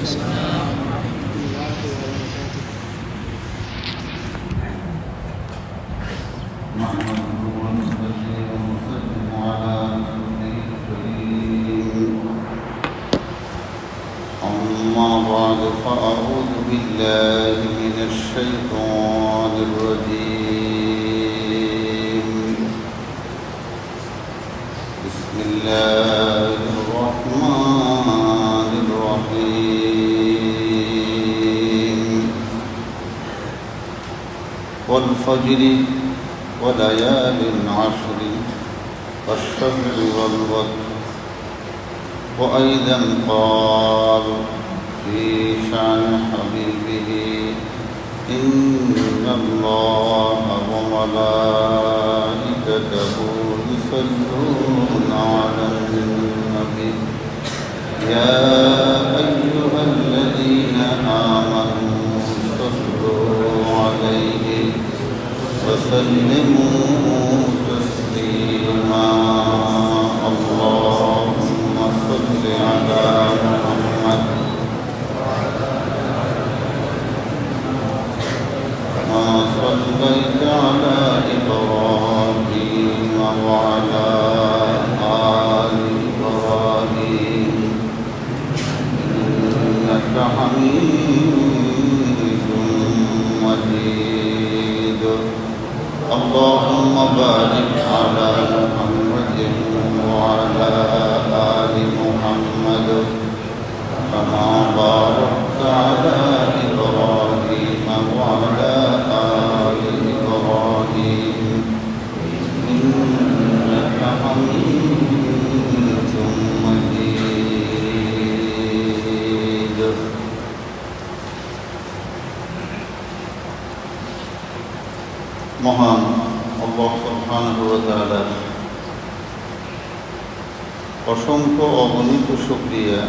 أما بعد فأعوذ بالله من الشيطان الرجيم بسم الله الرحمن الرحيم والفجر وليال عشر والشفع والوتر وأيضا قال في شأن حبيبه إن الله وملائكته يصلون على النبي يا أيها الذين آمنوا صلوا عليه وسلموا تسليما اللهم صل على محمد ما صليت على إبراهيم وعلى آل إبراهيم إنك حميد مجيد اللهم بارك على محمد وعلى آل محمد كما باركت على إبراهيم وعلى آل إبراهيم إنك حميد مجيد মহান আল্লাহ সুবহানাহু ওয়া তাআলা অসংখ্য অগণিত শুকরিয়া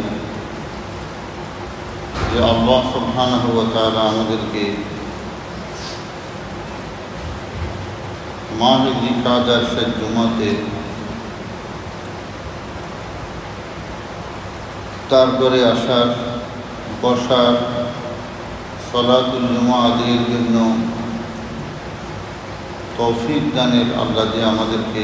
যে আল্লাহ সুবহানাহু ওয়া তাআলা আমাদেরকে মাহে জিলকাদার শেষ জুমাতে তার ঘরে আসার, বসার, সালাতুল জুমা আদায়ের জন্য তৌফিক দানের আল্লাহ যে আমাদেরকে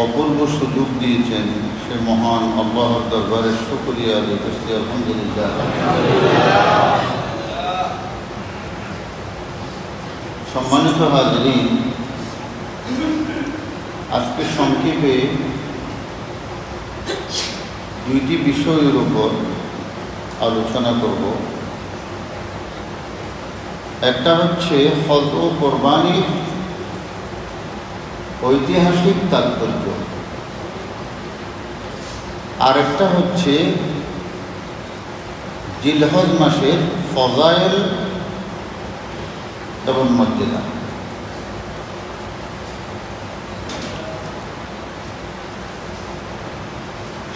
অপূর্ব সুযোগ দিয়েছেন সে মহান আল্লাহর দরবারে শুকরিয়া আদায় করছি আলহামদুলিল্লাহ। সম্মানিত হাজরিন, আজকে সংক্ষেপে দুইটি বিষয়ের উপর আলোচনা করব। একটা হচ্ছে হজ ও কোরবানির ঐতিহাসিক তাৎপর্য, আরেকটা হচ্ছে জিলহজ মাসের ফজায়েল এবং মর্যাদা।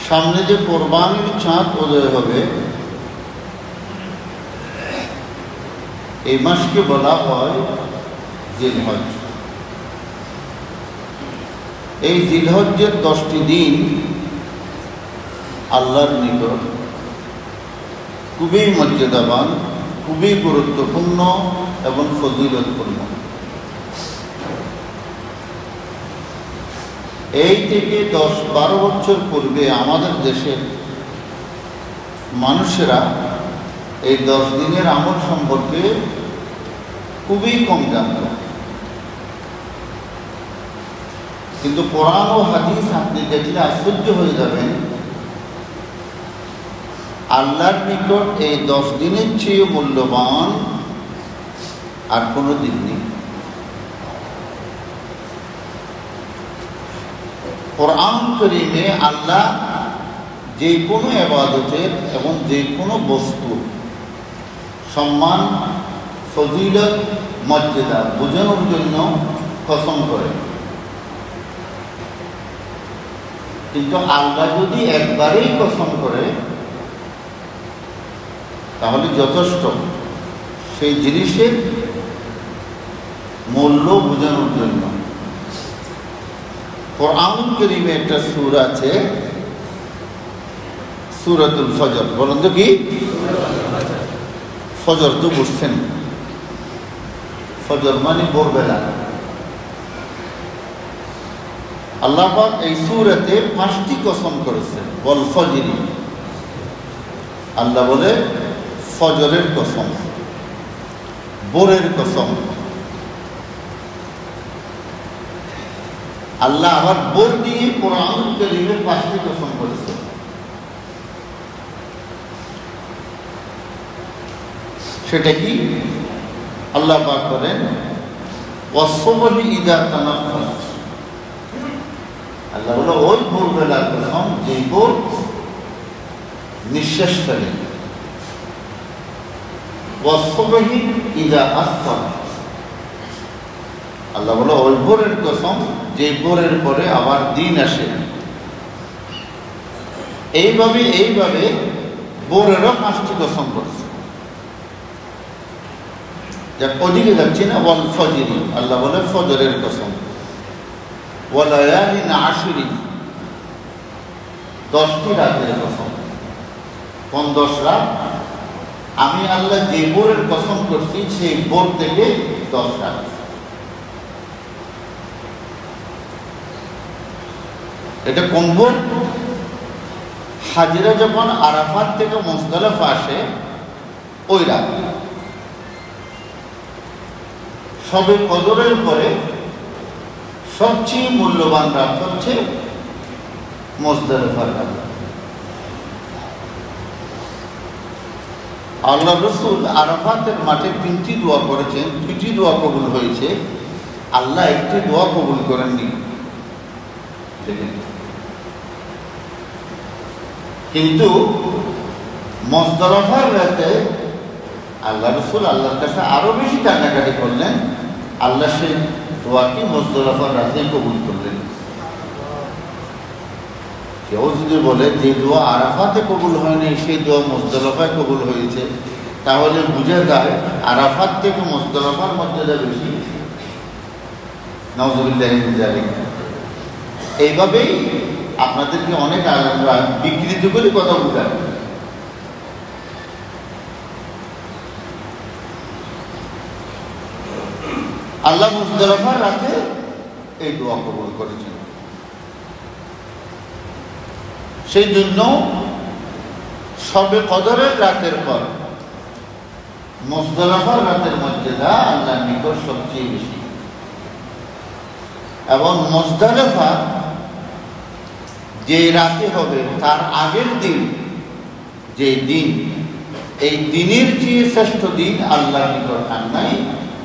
সামনে যে কোরবানির চাঁদ উদয় হবে, এই মাসকে বলা হয় জিলহজ। এই জিলহজ্জের 10টি দিন আল্লাহর নিকট খুবই মর্যাদাবান, খুবই গুরুত্বপূর্ণ এবং ফজিলতপূর্ণ। এই থেকে 10-12 বছর পূর্বে আমাদের দেশের মানুষেরা এই 10 দিনের আমল সম্পর্কে খুবই কম জানত, কিন্তু কোরআন ও হাদিস আপনি দেখলে আশ্চর্য হয়ে যাবেন। আল্লাহর নিকট এই 10 দিনের চেয়ে মূল্যবান আর কোনো দিন নেই। কোরআন কারীমে আল্লাহ যে কোনো ইবাদতের এবং যে কোনো বস্তু সম্মান, ফজিলত, মর্যাদা বোঝানোর জন্য কসম করে, কিন্তু আল্লাহ যদি একবারেই কসম করে তাহলে যথেষ্ট সেই জিনিসের মূল্য বোঝানোর জন্য। কোরআন কারীমে একটা সূরা আছে সূরাতুল ফজর। বলুন তো কি? ফজর তো বুঝছেন, ফজর মানে ভোরবেলা। আল্লাহ পাক এই সূরাতে 5টি কসম করেছেন। বল ফজরি, আল্লাহ বলে ফজরের কসম, ভোরের কসম। আল্লাহ আবার ভোর দিয়ে কোরআন কারীমে 5টি কসম করেছেন। সেটা কি? আল্লাহ পাক বলেন ওয়াসসুবহি ইযা তানাফফাস। আল্লাহ বলে ওই ভোরবেলার কসম যে ভোর নিঃশ্বাস ফেলে। ওয়াসসুবহি ইযা আসফার। আল্লাহ বলে ওই ভোরের কসম যে ভোরের পরে আবার দিন আসে। এইভাবে ভোরেরও 5টি কসম করেছে। যা ওদিকে যাচ্ছি না, ওয়াল ফজরি, আল্লাহ বলে ফজরের কসম। ওয়া লায়ালিন আশরি, 10টি রাতের কসম। কোন 10 রাত? আমি আল্লাহ যে ভোরের কসম করছি সেই ভোর থেকে 10 রাত। এটা কোন ভোর? হাজিরা যখন আরাফাত থেকে মুজদালিফা আসে ওই রাত। শবে কদরের পরে সবচেয়ে মূল্যবান রাত হচ্ছে মুজদালিফার রাত। আল্লাহ রাসূল আরাফাতের মাঠে 3টি দোয়া করেছেন, 2টি দোয়া কবুল হয়েছে, আল্লাহ একটি দোয়া কবুল করেননি। কিন্তু মুজদালিফার রাতে আল্লাহ রাসূল আল্লাহর কাছে আরো বেশি কান্নাকাটি করলেন। আল্লাহ সেই দোয়াটি মুজদালিফার রাতে কবুল করলেন। কেউ যদি বলে যে দোয়া আরাফাতে কবুল হয়নি সেই দোয়া মুজদালিফায় কবুল হয়েছে, তাহলে বুঝা যায় আরাফাত থেকে মুজদালিফার মর্যাদা বেশি। নাউযুবিল্লাহি মিন যালিক। এইভাবেই আপনাদেরকে অনেক আলেমরা বিকৃত করে কথা বোঝায়। আল্লাহ মুজদালিফার রাতে এই দোয়া কবুল করেছেন। সেই জন্য শবে কদরের রাতের পর মুজদালিফার রাতের মর্যাদা আল্লাহর নিকট সবচেয়ে বেশি। এবং মুজদালিফা যে রাতে হবে তার আগের দিন যে দিন, এই দিনের চেয়ে শ্রেষ্ঠ দিন আল্লাহর নিকট আর নাই।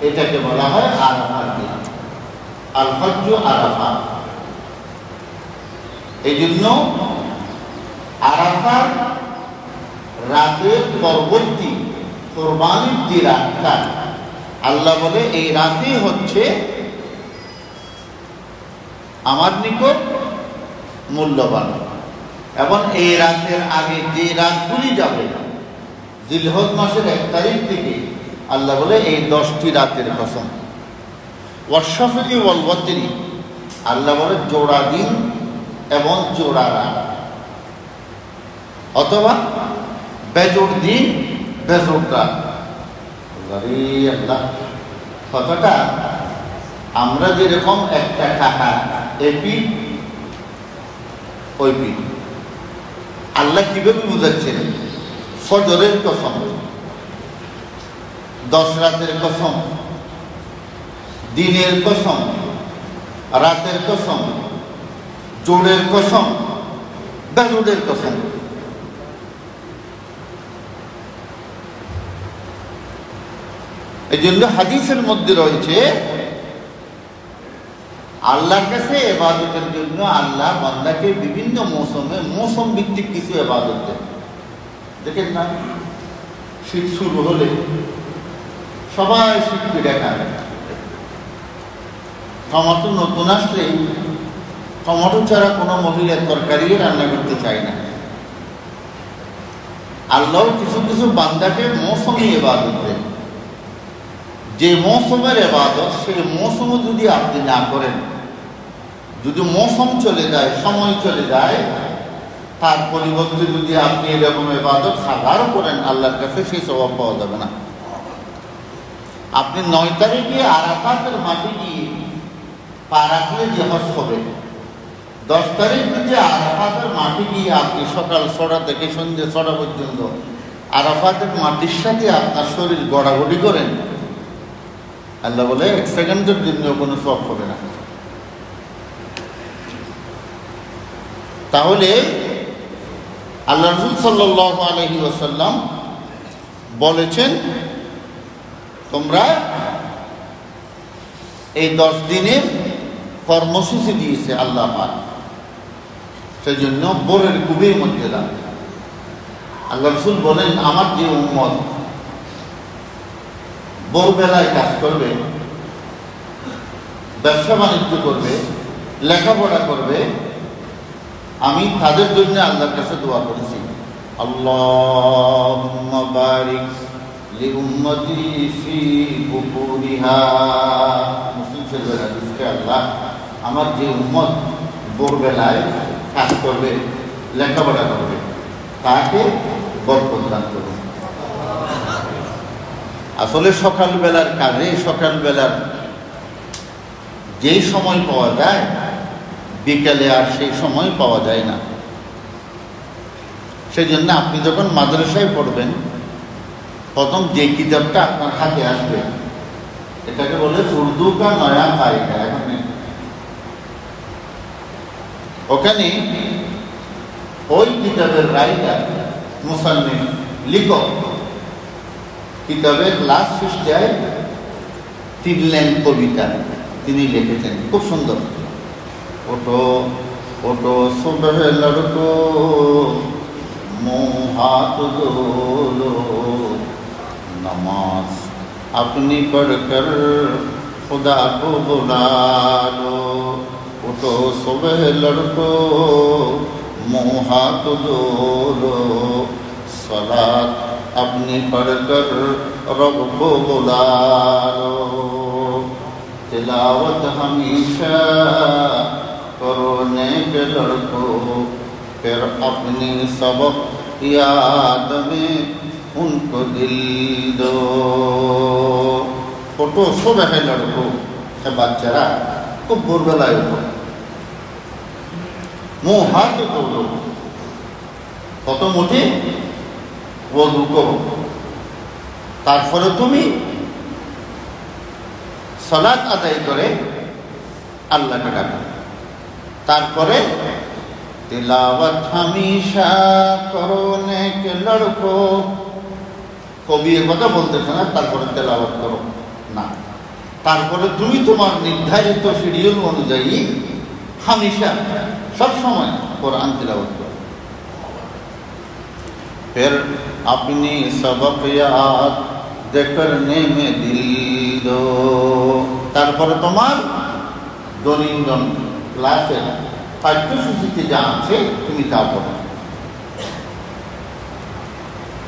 এটাকে বলা হয় আরাফার দিন, আল হজ্জ আরাফা। এই জন্য আরাফার রাতের পরবর্তী কোরবানির যে রাতটা, আল্লাহ বলে এই রাতেই হচ্ছে আমার নিকট মূল্যবান। এবং এই রাতের আগে যে রাতগুলি যাবে, জিলহজ মাসের 1 তারিখ থেকে, আল্লাহ বলে এই 10টি রাতের কসম। ওয়াশফি ওয়াল ওয়াতরি, আল্লাহ বলে জোড়া দিন এবং জোড়া রাত, অথবা বেজোড় দিন বেজোড় রাত। আল্লাহ কথাটা আমরা যেরকম একটা টাকা এপি ওই পি, আল্লাহ কিভাবে বুঝাচ্ছেন? ফজরের কসম, 10 রাতের কসম, দিনের কসম, রাতের কসম, জোড়ের কসম, বেজোড়ের কসম। এই জন্য হাদিসের মধ্যে রয়েছে আল্লাহর কাছে ইবাদতের জন্য আল্লাহ বান্দাকে বিভিন্ন মৌসুমে মৌসুম ভিত্তিক কিছু ইবাদত দেন। দেখেন না, শীত শুরু হলে সবাই শীত পিঠা খায়। টমেটো নতুন আসলে টমেটো ছাড়া কোনো মহিলা তরকারিও রান্না করতে চায় না। আল্লাহ কিছু কিছু বান্দাকে মৌসুমি ইবাদত দেন। যে মৌসুমের ইবাদত সেই মৌসুমে যদি আপনি না করেন, যদি মৌসুম চলে যায়, সময় চলে যায়, তার পরিবর্তে যদি আপনি এরকম ইবাদত হাজারও করেন, আল্লাহর কাছে সেই স্বভাব পাওয়া যাবে না। আপনি 9 তারিখে আরাফাতের মাঠে গিয়ে পা রাখলে যে হজ হবে, 10 তারিখ যদি আরাফাতের মাঠে গিয়ে আপনি সকাল 6টা থেকে সন্ধ্যে 6টা পর্যন্ত আরাফাতের মাটির সাথে আপনার শরীর গড়াগড়ি করেন, আল্লাহ বলে 1 সেকেন্ডের জন্য কোনো সওয়াব হবে না। তাহলে আল্লাহ রাসূল সাল্লাল্লাহু আলাইহি ওয়াসাল্লাম বলেছেন, তোমরা এই 10 দিনের কর্মসূচি দিয়েছে আল্লাহ পাক, সেই জন্য ভোরের খুবই মর্যাদা। আল্লাহ রাসূল বলেন, আমার যে উম্মত ভোরবেলায় কাজ করবে, ব্যবসা বাণিজ্য করবে, লেখাপড়া করবে, আমি তাদের জন্য আল্লাহর কাছে দোয়া করেছি, আল্লাহুম্মা বারিক লি উম্মতি ফি বুকুরিহা। মুসলিম শরীফের হাদিস, আল্লাহ আমার যে উম্মত ভোরবেলায় কাজ করবে, লেখাপড়া করবে, তাকে বরকত দান করুন। আসলে সকালবেলার কাজে, সকালবেলার যেই সময় পাওয়া যায়, বিকেলে আর সেই সময় পাওয়া যায় না। সেই জন্য আপনি যখন মাদ্রাসায় পড়বেন, প্রথম যে কিতাবটা আপনার হাতে আসবে, এটাকে বলে উর্দু কা নয়া কায়দা। এখন ওখানে ওই কিতাবের রাইটার মুসান্নিফ লিখক কিতাবের লাস্ট পৃষ্ঠায় 3 লাইন কবিতা তিনি লিখেছেন, খুব সুন্দর। ওটো ওটো সুবহ লড়কো মুঁহ হাত ধোলো, नमाज अपनी पढ़कर खुदा को बुला लो। उठो सुबह लड़को मुँह हाथ धो लो, सलात अपनी पढ़कर रब को बुला लो। तिलावत हमेशा करो नेक लड़को, फिर अपनी सबक याद में उनको दिल दो। फोटो सुबह लड़को, বাচ্চারা খুব ভোরবেলায় উঠো, মুখ হাত ধোলো, কত মুঠে ওযু করো, তারপরে তুমি সালাত আদায় করে আল্লাহকে ডাকো, তারপরে তিলাওয়াত হামেশা করো নেক লড়কো। কবি এ কথা বলতেছে না তারপরে তেলাওয়াত করো না, তারপরে তুমি তোমার নির্ধারিত শিডিউল অনুযায়ী হামেশা সবসময় কোরআন তেলাওয়াত করো। फिर अपनी सबक याद करने में दिल दो, তারপরে তোমার দৈনন্দিন ক্লাসে পাঠ্যসূচিতে যা আছে তুমি তা পড়ো।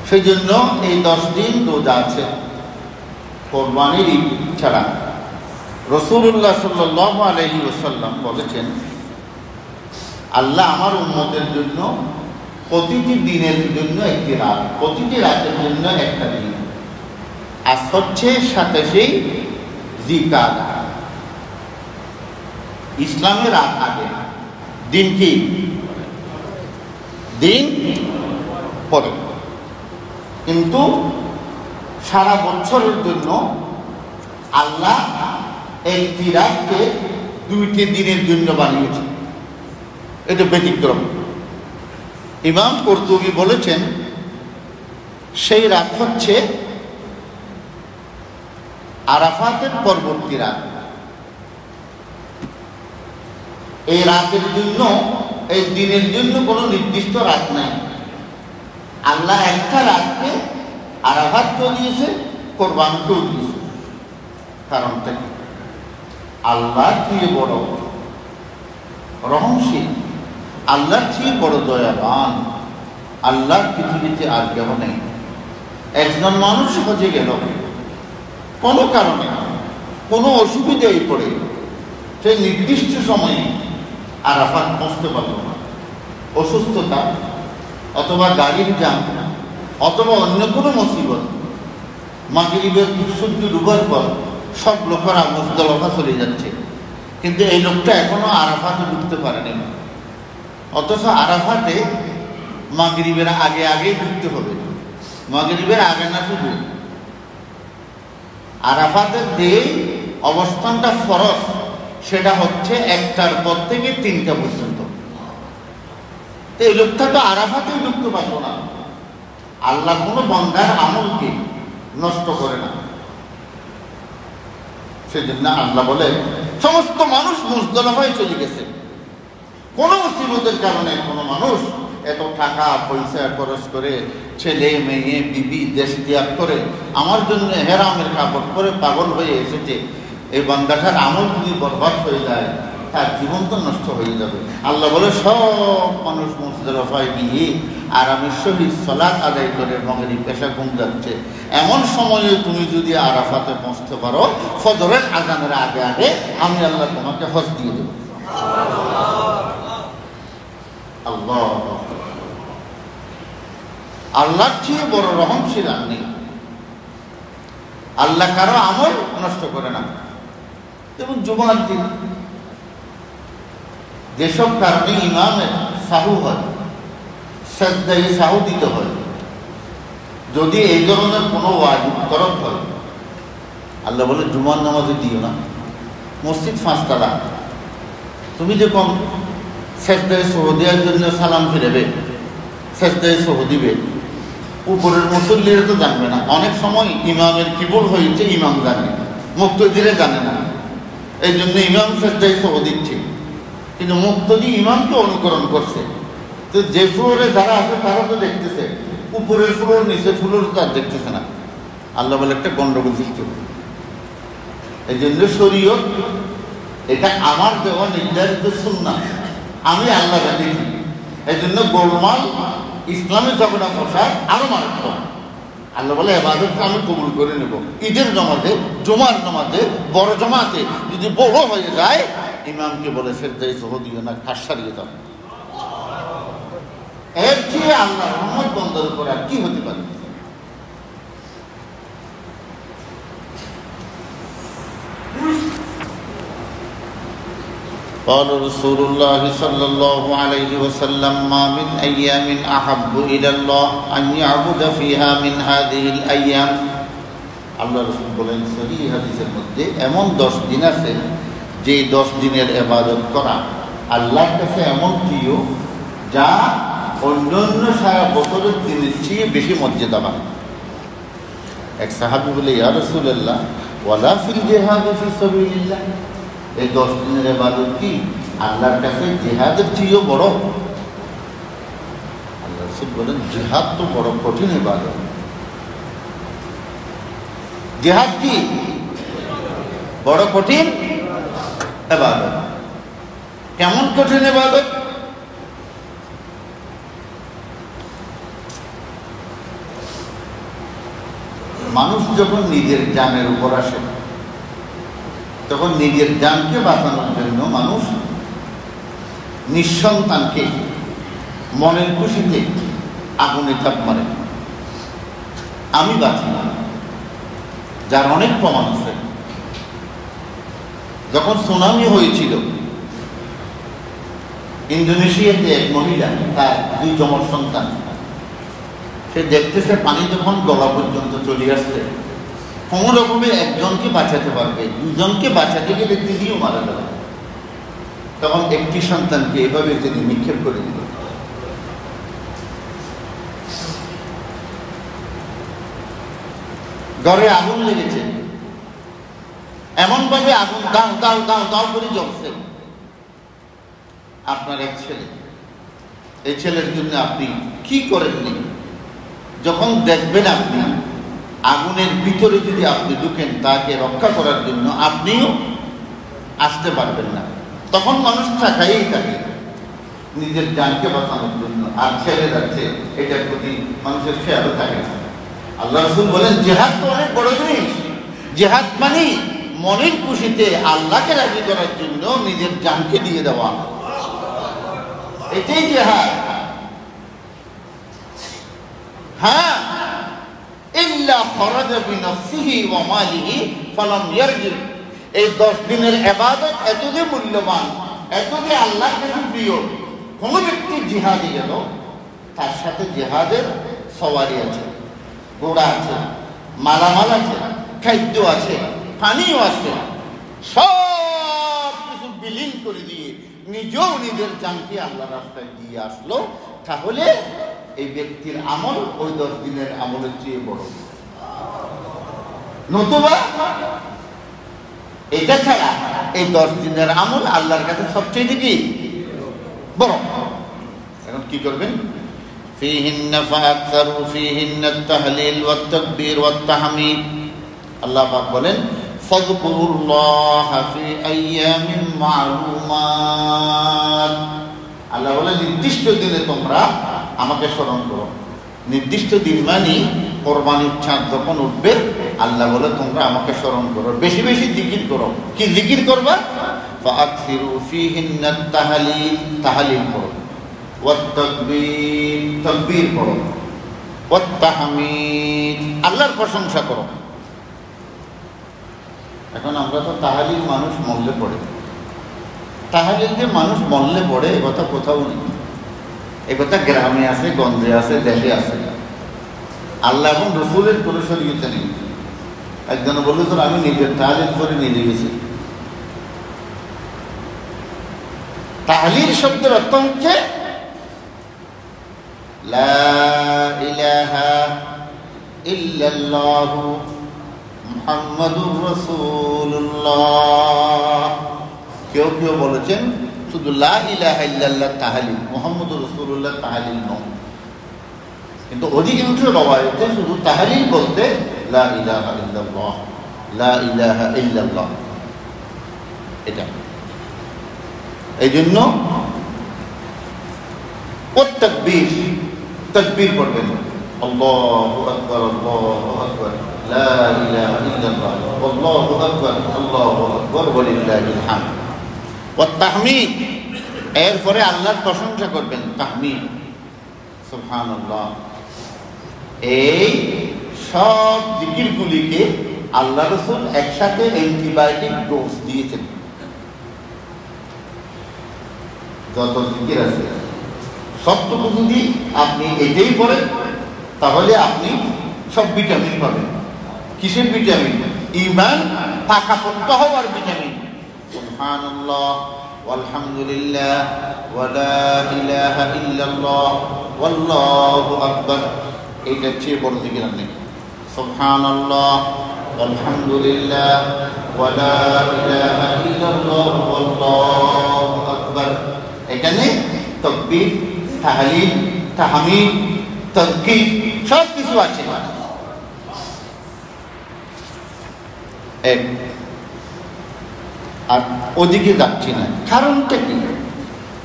সেই জন্য এই 10 দিন রোজা আছে কোরবানির ঈদ ছাড়া। রাসূলুল্লাহ সাল্লাল্লাহু আলাইহি ওয়াসাল্লাম বলেছেন, আল্লাহ আমার উম্মতের জন্য প্রতিটি দিনের জন্য একটি রাত, প্রতিটি রাতের জন্য একটা দিন। আজ হচ্ছে 27 জিলকাদা, ইসলামের রাত আগে, দিন কি দিন পরে, কিন্তু সারা বছরের জন্য আল্লাহ একটি রাতকে 2টি দিনের জন্য বানিয়েছে। এটা ব্যতিক্রম। ইমাম কুরতুবী বলেছেন, সেই রাত হচ্ছে আরাফাতের পরবর্তী রাত। এই রাতের জন্য, এই দিনের জন্য কোনো নির্দিষ্ট রাত নাই। আল্লাহ একটা রাতকে আরাফাতকেও দিয়েছে, কোরবানকেও দিয়েছে। কারণটা কি? আল্লাহর চেয়ে বড় রহমশীল, আল্লাহর চেয়ে বড় দয়াবান আল্লাহর পৃথিবীতে আর কেউ নেই। একজন মানুষ হজে গেল, কোনো কারণে কোনো অসুবিধায় পড়ে সেই নির্দিষ্ট সময়ে আরাফাত পৌঁছতে পারল না, অসুস্থতা অথবা গাড়ির জ্যাম অথবা অন্য কোনো মুসিবত, মাগরিবের সূর্য ডুবার পর সব লোকেরা মুজদালিফা চলে যাচ্ছে, কিন্তু এই লোকটা এখনো আরাফাতে ঢুকতে পারেনি। অথচ আরাফাতে মাগরিবের আগে আগেই ঢুকতে হবে, মাগরিবের আগে না, শুধু আরাফাতের যে অবস্থানটা ফরজ সেটা হচ্ছে 1টার পর থেকে 3টা পর্যন্ত। তো এই লোকটা তো আরাফাতেই ঢুকতে পারবো না। আল্লাহ কোনো বান্দার আমলকে নষ্ট করে না, সেজন্য আল্লাহ বলে সমস্ত মানুষ মুজদালিফায় চলে গেছে। কোনো মুসিবতের কারণে কোনো মানুষ এত টাকা পয়সা খরচ করে, ছেলে মেয়ে বিবি দেশ ত্যাগ করে আমার জন্য হেরামের কাপড় পরে পাগল হয়ে এসেছে, এই বান্দাটার আমল যদি বরবাদ হয়ে যায় তার জীবন তো নষ্ট হয়ে যাবে। আল্লাহ বলে সব মানুষ মুজদালিফায় গিয়ে আরামের সহিত সালাত আদায় করে মাগরিব পেশা ঘুম যাচ্ছে, এমন সময়ে তুমি যদি আরাফাতে পৌঁছতে পারো ফজরের আজানের আগে আগে, আমি আল্লাহ তোমাকে হজ দিয়ে দেব। আল্লাহ, আল্লাহর চেয়ে বড় রহমশীল আর নেই। আল্লাহ কারো আমল নষ্ট করে না। যেমন জুমার দিন যেসব কারণে ইমামের সাহু হয়, সাজদায়ে সাহু দিতে হয়, যদি এই ধরনের কোনো ওয়াজিব তরফ হয়, আল্লাহ বলে জুমার নামাজে দিও না। মসজিদ 5 তালা, তুমি যখন সাজদায়ে সাহু দেওয়ার জন্য সালাম ফিরাবে, সাজদায়ে সাহু দিবে, উপরের মুসল্লিরা তো জানবে না। অনেক সময় ইমামের কিবুল হয়েছে ইমাম জানে, মুক্তদিরে জানে না, এই জন্য ইমাম সাজদায়ে সাহু দিচ্ছে, কিন্তু মুক্তদি ইমামকে অনুকরণ করছে। তো যে ফ্লোরে যারা আছে তারা তো দেখতেছে, উপরের ফ্লোর নিচের ফ্লোর তো আর দেখতেছে না। আল্লাহ বলে একটা গন্ডগোল সৃষ্টি হবে। এই জন্য শরীয়ত এটা আমার দেওয়া নির্ধারিত সুন্নাহ, আমি আল্লাহ জানিয়েছি। এই জন্য গোলমাল ইসলামের ঝগড়া ফসাদ আরো মারাত্মক। আল্লাহ বলে ইবাদত আমি কবুল করে নেব। ঈদের নামাজে, জুমার নামাজে, বড় জমাতে যদি বড় হয়ে যায়, ইমামকে বলে সাজদায়ে সাহু দিও না, খাস সারিয়ে যাও। এর চেয়ে আল্লাহ রহমত বন্দর করে আর কি হতে পারে? قال رسول الله صلى الله عليه وسلم ما من أيام أحب إلى الله أن يعبد فيها من هذه الأيام। আল্লাহ রাসূল বলেন সহিহ হাদিসের মধ্যে এমন 10 দিন আছে যে 10 দিনের ইবাদত করা আল্লাহর কাছে এমন প্রিয় যা অন্যান্য সারা বছরের দিনের চেয়ে বেশি মর্যাদাবান। এক সাহাবী বলে ইয়া রাসূলুল্লাহ ওয়ালা ফিল জিহাদ ফি সাবিলিল্লাহ, এই 10 দিনের ইবাদত কি আল্লাহর কাছে জিহাদের চেয়েও বড়? আল্লাহ রাসূল বলেন জিহাদ তো বড় কঠিন ইবাদত। জিহাদ কি বড় কঠিন ইবাদত? কেমন কঠিন ইবাদত? মানুষ যখন নিজের জানের উপর আসে তখন নিজের জানকে বাঁচানোর জন্য মানুষ নিঃসন্তানকে মনের খুশিতে আগুনে ঝাঁপ মারে। আমি বাঁচি না, যার অনেক প্রমাণ আছে। যখন সুনামি হয়েছিল ইন্দোনেশিয়াতে, এক মহিলা তার 2 যমজ সন্তান, সে দেখতেছে পানি যখন গলা পর্যন্ত চলে আসছে, কোনো রকমে একজনকে বাঁচাতে পারবে, 2জনকে বাঁচাতে গেলে তিনিও মারা যাবে। তখন একটি সন্তানকে এভাবে তিনি নিক্ষেপ করে দিল। ঘরে আগুন লেগেছে, এমন ভাবে আগুন দাও দাও দাও দাও করে জ্বলছে। আপনার এক ছেলে, এই ছেলের জন্য আপনি কি করেননি? যখন দেখবেন আপনি আগুনের ভিতরে যদি আপনি ঢুকেন, তাকে রক্ষা করার জন্য আপনিও আসতে পারবেন না। তখন মানুষ তাকাই থাকে নিজের জানকে বাঁচানোর জন্য, আর ছেড়ে যাচ্ছে, এটার প্রতি মানুষের খেয়ালও থাকে না। আল্লাহ রাসূল বলেন জিহাদ তো অনেক বড় জিনিস। জিহাদ মানে মনের খুশিতে আল্লাহকে রাজি করার জন্য নিজের জানকে দিয়ে দেওয়া। এটাই জিহাদ। হ্যাঁ, ইল্লা খরাজা বিনাফসিহি ওয়া মালিহি ফালাম ইয়ারজি। এই 10 দিনের ইবাদত এত যে মূল্যবান, এত যে আল্লাহর কাছে প্রিয়, কোন ব্যক্তি জিহাদে গেল তার সাথে জিহাদের সওয়ারি আছে, ঘোড়া আছে, মালামাল আছে, খাদ্য আছে, পানিও আছে, সব কিছু বিলীন করে দিয়ে নিজেও নিজের জানকে আল্লাহ রাস্তায় দিয়ে আসলো, তাহলে এই ব্যক্তির আমল ওই 10 দিনের আমলের চেয়ে বড়। নতুবা এটা ছাড়া এই 10 দিনের আমল আল্লাহর কাছে সবচেয়ে কি বড়। এখন কি করবেন? ফিহিন্না ফাআকসারু ফিহিন্না আত-তাহলিল ওয়াত-তাকবীর ওয়াত-তাহমীদ। আল্লাহ পাক বলেন ফাযকুরুল্লাহা ফি আইয়ামিন মা'লুমাত। আল্লাহ বলে নির্দিষ্ট দিনে তোমরা আমাকে স্মরণ করো। নির্দিষ্ট দিন মানে কোরবানির চাঁদ যখন উঠবে, আল্লাহ বলে তোমরা আমাকে স্মরণ করো, বেশি বেশি জিকির করো। কি জিকির করবা? ফাআকসিরু ফিহিন্না আত-তাহলিল, তাহলিল করো, ওয়াত-তাকবীর, তাকবীর করো, ওয়াত-তাহমীদ, আল্লাহর প্রশংসা করো। এখন আমরা তো তাহলিল মানুষ মরলে পড়ে, তাহলিল যে মানুষ মরলে পড়ে এ কথা কোথাও নেই। এ কথা গ্রামে আছে, গঞ্জে আছে, দেশে আছে। আল্লাহ এবং রসুলের কোনো শরীয়তে নেই। একজন বলল তো আমি নিজের তাহলিল করে নিজে গেছি। তাহলিল শব্দের অর্থ হচ্ছে লা ইলাহা ইল্লাল্লাহু মুহাম্মাদুর রাসূলুল্লাহ। কেউ কেউ বলেছেন শুধু লা ইলাহা ইল্লাল্লাহ তাহলিল, মুহাম্মাদুর রাসূলুল্লাহ তাহলিল নয়। কিন্তু অধিকাংশ রওয়ায়াতে শুধু তাহলিল বলতে লা ইলাহা ইল্লাল্লাহ, লা ইলাহা ইল্লাল্লাহ, এটা। এই জন্য তাকবীর, তাকবীর পড়বেন, আল্লাহু আকবার, আল্লাহু আকবার, লা ইলাহা ইল্লাল্লাহ, আল্লাহু আকবার, আল্লাহু আকবার, ওয়ালিল্লাহিল হামদ। ওয়া তাহমীদ, এরপরে আল্লাহর প্রশংসা করবেন, তাহমীদ, সুবহানাল্লাহ। এই সব জিকিরগুলিকে আল্লাহ রাসূল একসাথে অ্যান্টিবায়োটিক ডোজ দিয়েছেন। যত জিকির আছে সবটুকু যদি আপনি এটাই পড়েন, তাহলে আপনি সব ভিটামিন পাবেন। কিসের ভিটামিন? ঈমান পাকাপোক্ত হওয়ার ভিটামিন। সুবহানাল্লাহ, আলহামদুলিল্লাহ, ওয়া লা ইলাহা ইল্লাল্লাহ, ওয়াল্লাহু আকবার। এটা চেয়ে বড় জিকির আর নেই। সুবহানাল্লাহ, আলহামদুলিল্লাহ, ওয়া লা ইলাহা ইল্লাল্লাহ, ওয়াল্লাহু আকবার। এখানে তাকবীর, তাহলিল, তাহমীদ, তাযকির সব কিছু আছে। আর ওদিকে যাচ্ছি না, কারণটা কি?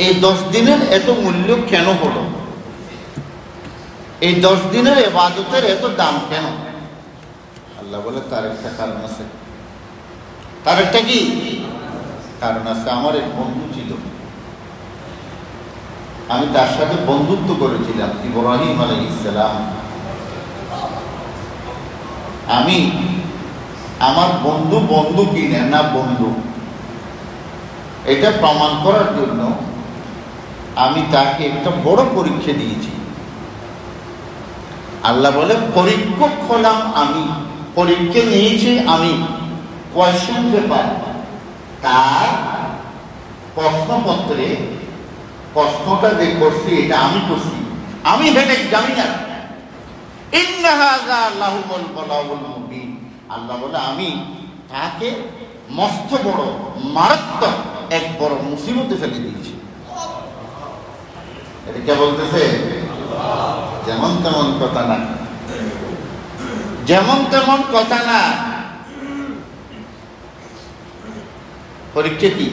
এই 10 দিনের এত মূল্য কেন হলো? এই 10 দিনের ইবাদতের এত দাম কেন? আল্লাহ বলে তার একটা কারণ আছে। তার একটা কি কারণ আছে? আমার এক বন্ধু ছিল, আমি তার সাথে বন্ধুত্ব করেছিলাম, ইব্রাহিম আলাইহিস সালাম। আমি আমার বন্ধু বন্ধু কিনে না বন্ধু, এটা প্রমাণ করার জন্য আমি তাকে একটা বড় পরীক্ষা দিয়েছি। আল্লাহ বলে পরীক্ষক হলাম আমি, পরীক্ষা নিয়েছি আমি। কোয়েশ্চেন পেপার, তার প্রশ্নপত্রে প্রশ্নটা যে করছি এটা আমি করছি, আমি হেড এক্সামিনার। ইন্না হাযা লাহুল বালাউল মুবিন। আল্লাহ বলে আমি তাকে মস্ত বড় মারাত্মক এক বড় মুসিবতে ফেলে দিয়েছি। এটা কে বলতেছে? যেমন তেমন কথা না, যেমন তেমন কথা না। পরীক্ষা কি?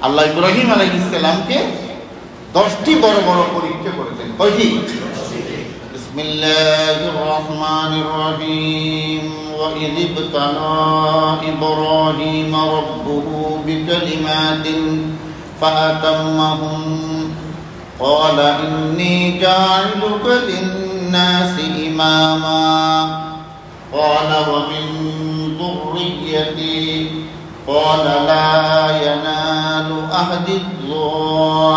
আল্লাহ ইব্রাহিম আলাইহিস সালামকে 10টি বড় বড় পরীক্ষা করেছেন। কয়টি? বিসমিল্লাহির রহমানির রহিম। ওয়া ইয ইবতালা ইব্রাহিম রাব্বুহু বিকালিমাতিন ফাআতাম্মাহুম قال إني جاعلك للناس إماما قال ومن ذريتي قال لا ينال أهد الظالمين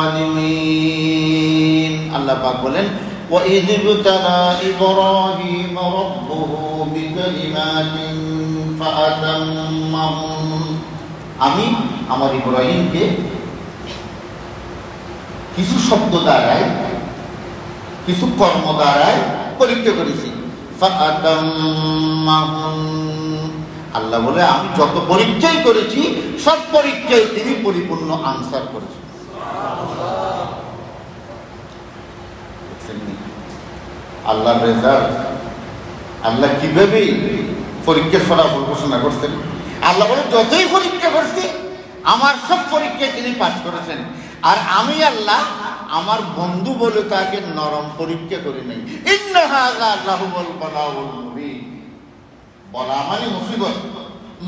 الله পাক বলেন وإذ ابتلى إبراهيم ربه بكلمات فأتمهن আমি আমার ইব্রাহিমকে কিছু শব্দ দ্বারায় কিছু কর্ম দ্বারায় পরীক্ষা করেছি আল্লাহ বলে আমি যত পরীক্ষাই করেছি সব পরীক্ষায় তিনি পরিপূর্ণ আনসার করেছেন। আল্লাহর রেজাল্ট আল্লাহ কিভাবে পরীক্ষার ফলাফল ঘোষণা করছেন। আল্লাহ বলে যতই পরীক্ষা করছি আমার সব পরীক্ষায় তিনি পাস করেছেন। আর আমি আল্লাহ আমার বন্ধু বলে তাকে নরম পরীক্ষা করি নাই। ইন্না হাযা লাহুল বালাউল মুবিন, বলা মানে মুসিবত,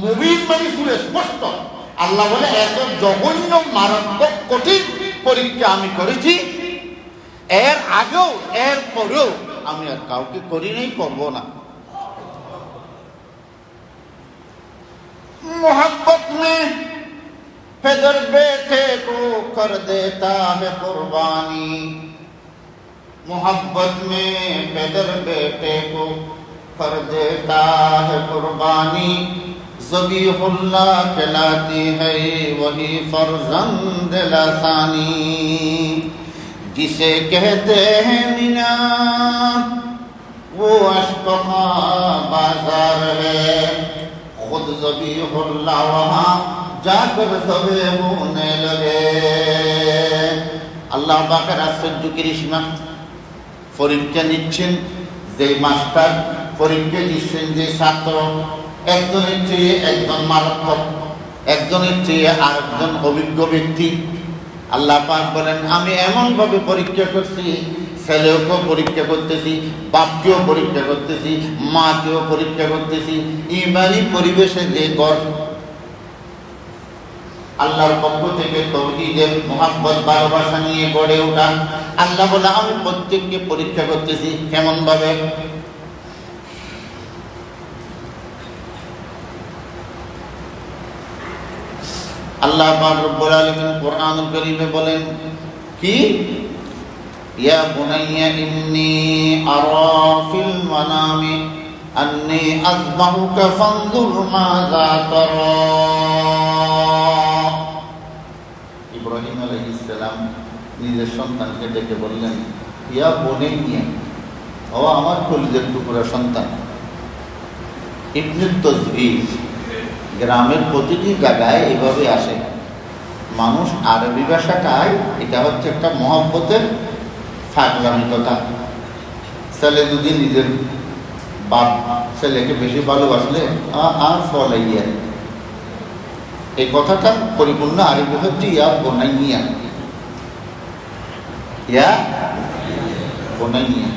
মুবিন মানে সুস্পষ্ট। আল্লাহ বলে এত জঘন্য মারাত্মক কঠিন পরীক্ষা আমি করেছি, এর আগেও এর পরেও আমি আর কাউকে করি নাই, করবো না। मोहब्बत में पैदर बेटे को कर देता है कुर्बानी, मोहब्बत में पैदर बेटे को कर देता है कुर्बानी, ज़बीहुल्लाह कहलाती है वही फर्जंद लासानी, जिसे कहते हैं मीना वो अश्क का बाजार है, खुद ज़बीहुल्लाह वहाँ जाकर ज़बीह होने लगे। আল্লাহ পাকের আশ্চর্য করিশ্মা, পরীক্ষা নিচ্ছেন যে মাস্টার, পরীক্ষা দিচ্ছেন যে ছাত্র, একজনের চেয়ে একজন মারাত্মক, একজনের চেয়ে আরেকজন অভিজ্ঞ ব্যক্তি। আল্লাহ পাক বলেন আমি এমন ভাবে পরীক্ষা করছি, ছেলেকেও পরীক্ষা করতেছি, বাপকেও পরীক্ষা করতেছি, মাকেও পরীক্ষা করতেছি। ইমানি পরিবেশে যে ঘর আল্লাহর পক্ষ থেকে তাওহীদের মুহাব্বত ভালোবাসা নিয়ে গড়ে ওঠা, আল্লাহ বলে আমি প্রত্যেককে পরীক্ষা করতেছি। কেমন ভাবে? আল্লাহ পাক রব্বুল আলামিন কোরআনুল কারীমে বলেন কি, ইয়া বুনাইয়া ইন্নী আরা ফিল মানামি আন্নী আযবাহুকা ফানজুর মাযা তারা। ইব্রাহিম আলাইহিস সালাম নিজের সন্তানকে ডেকে বললেন ইয়া বুনাইয়া, ও আমার কলিজার টুকরা সন্তান। ইবনে তাজবীজ গ্রামের প্রতিটি জায়গায় এভাবে আসে মানুষ। আরবি ভাষাটায় এটা হচ্ছে একটা মহব্বতের ফাগলামি কথা। ছেলে যদি নিজের বাপ ছেলেকে বেশি ভালোবাসলে আর ফলাইয়া, এই কথাটা পরিপূর্ণ আরবি হচ্ছে ইয়া বোনাইয়া, ইয়া বোনাইয়া।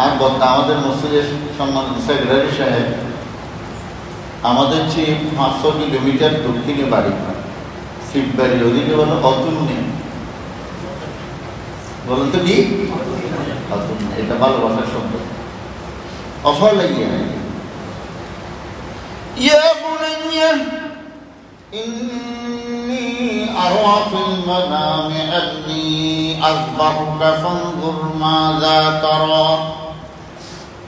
আর আমাদের মসজিদের সম্মানিত সেক্রেটারি সাহেব আমাদের চেয়ে 500 কিলোমিটার দক্ষিণে বাড়ি, শিববাড়ির ওদিকে বলো অতুন্নে, বলুন তো কি অতুন্নে, এটা ভালোবাসার শব্দ। অফলাইয়া ইয়া বুনাইয়া ইন্নী আরা ফিল মানামি আন্নী আযবাহুকা ফানজুর মাযা তারা।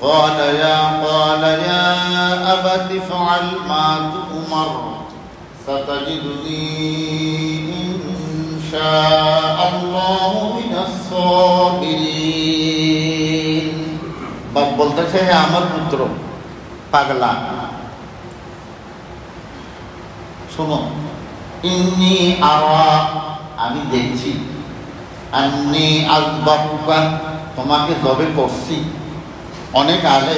قال يا أبت افعل ما تؤمر ستجدني إن شاء الله من الصابرين। বাপ বলতেছে হে আমার পুত্র পাগলা, শোনো, ইন্নী আরা, আমি দেখছি, আন্নী আযবাহুকা, তোমাকে জবে করছি। অনেক আলে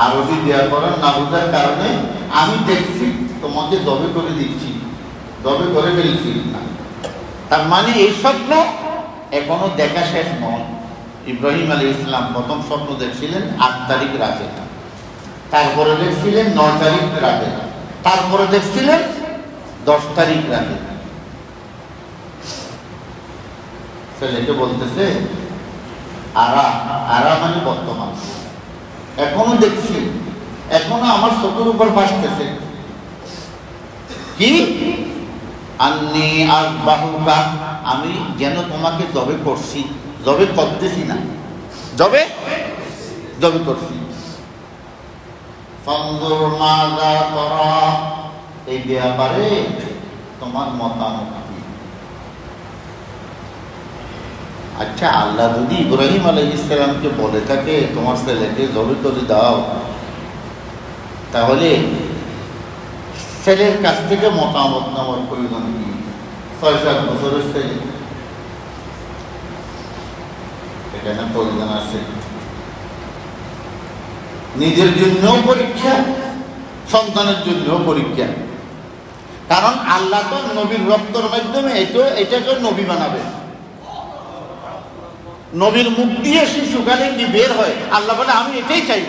আরবি দেওয়ার পরে না বুঝার কারণে আমি দেখছি তোমাকে জবে করে দিচ্ছি, জবে করে ফেলছি না। তার মানে এই স্বপ্ন এখনো দেখা শেষ নয়। ইব্রাহিম আলাইহিস সালাম প্রথম স্বপ্ন দেখছিলেন 8 তারিখ রাতে, তারপরে দেখছিলেন 9 তারিখ রাতে, তারপরে দেখছিলেন 10 তারিখ রাতে ছেলেকে বলতেছে আরা মানে বর্তমান, এখনো দেখছি, এখনো আমার চোখের উপর ভাসতেছে কি আন্নি আযবাহুকা, আমি যেন তোমাকে জবে করছি, জবে করতেছি না, জবে করছি। ফানজুর মাযা তারা, এই ব্যাপারে তোমার মতামত কি? আচ্ছা, আল্লাহ যদি ইব্রাহিম আলাইহিস সালামকে বলে থাকে তোমার ছেলেকে জবে করে দাও, তাহলে ছেলের কাছ থেকে মতামত নেওয়ার প্রয়োজন কি? 6-7 বছরের ছেলে, এখানে প্রয়োজন আছে। নিজের জন্যও পরীক্ষা, সন্তানের জন্যও পরীক্ষা, কারণ আল্লাহ তো নবীর রক্তের মাধ্যমে এটাকে নবী বানাবে। নবীর মুখ দিয়ে শিশুকালে কি বের হয়, আল্লাহ বলে আমি এটাই চাইব।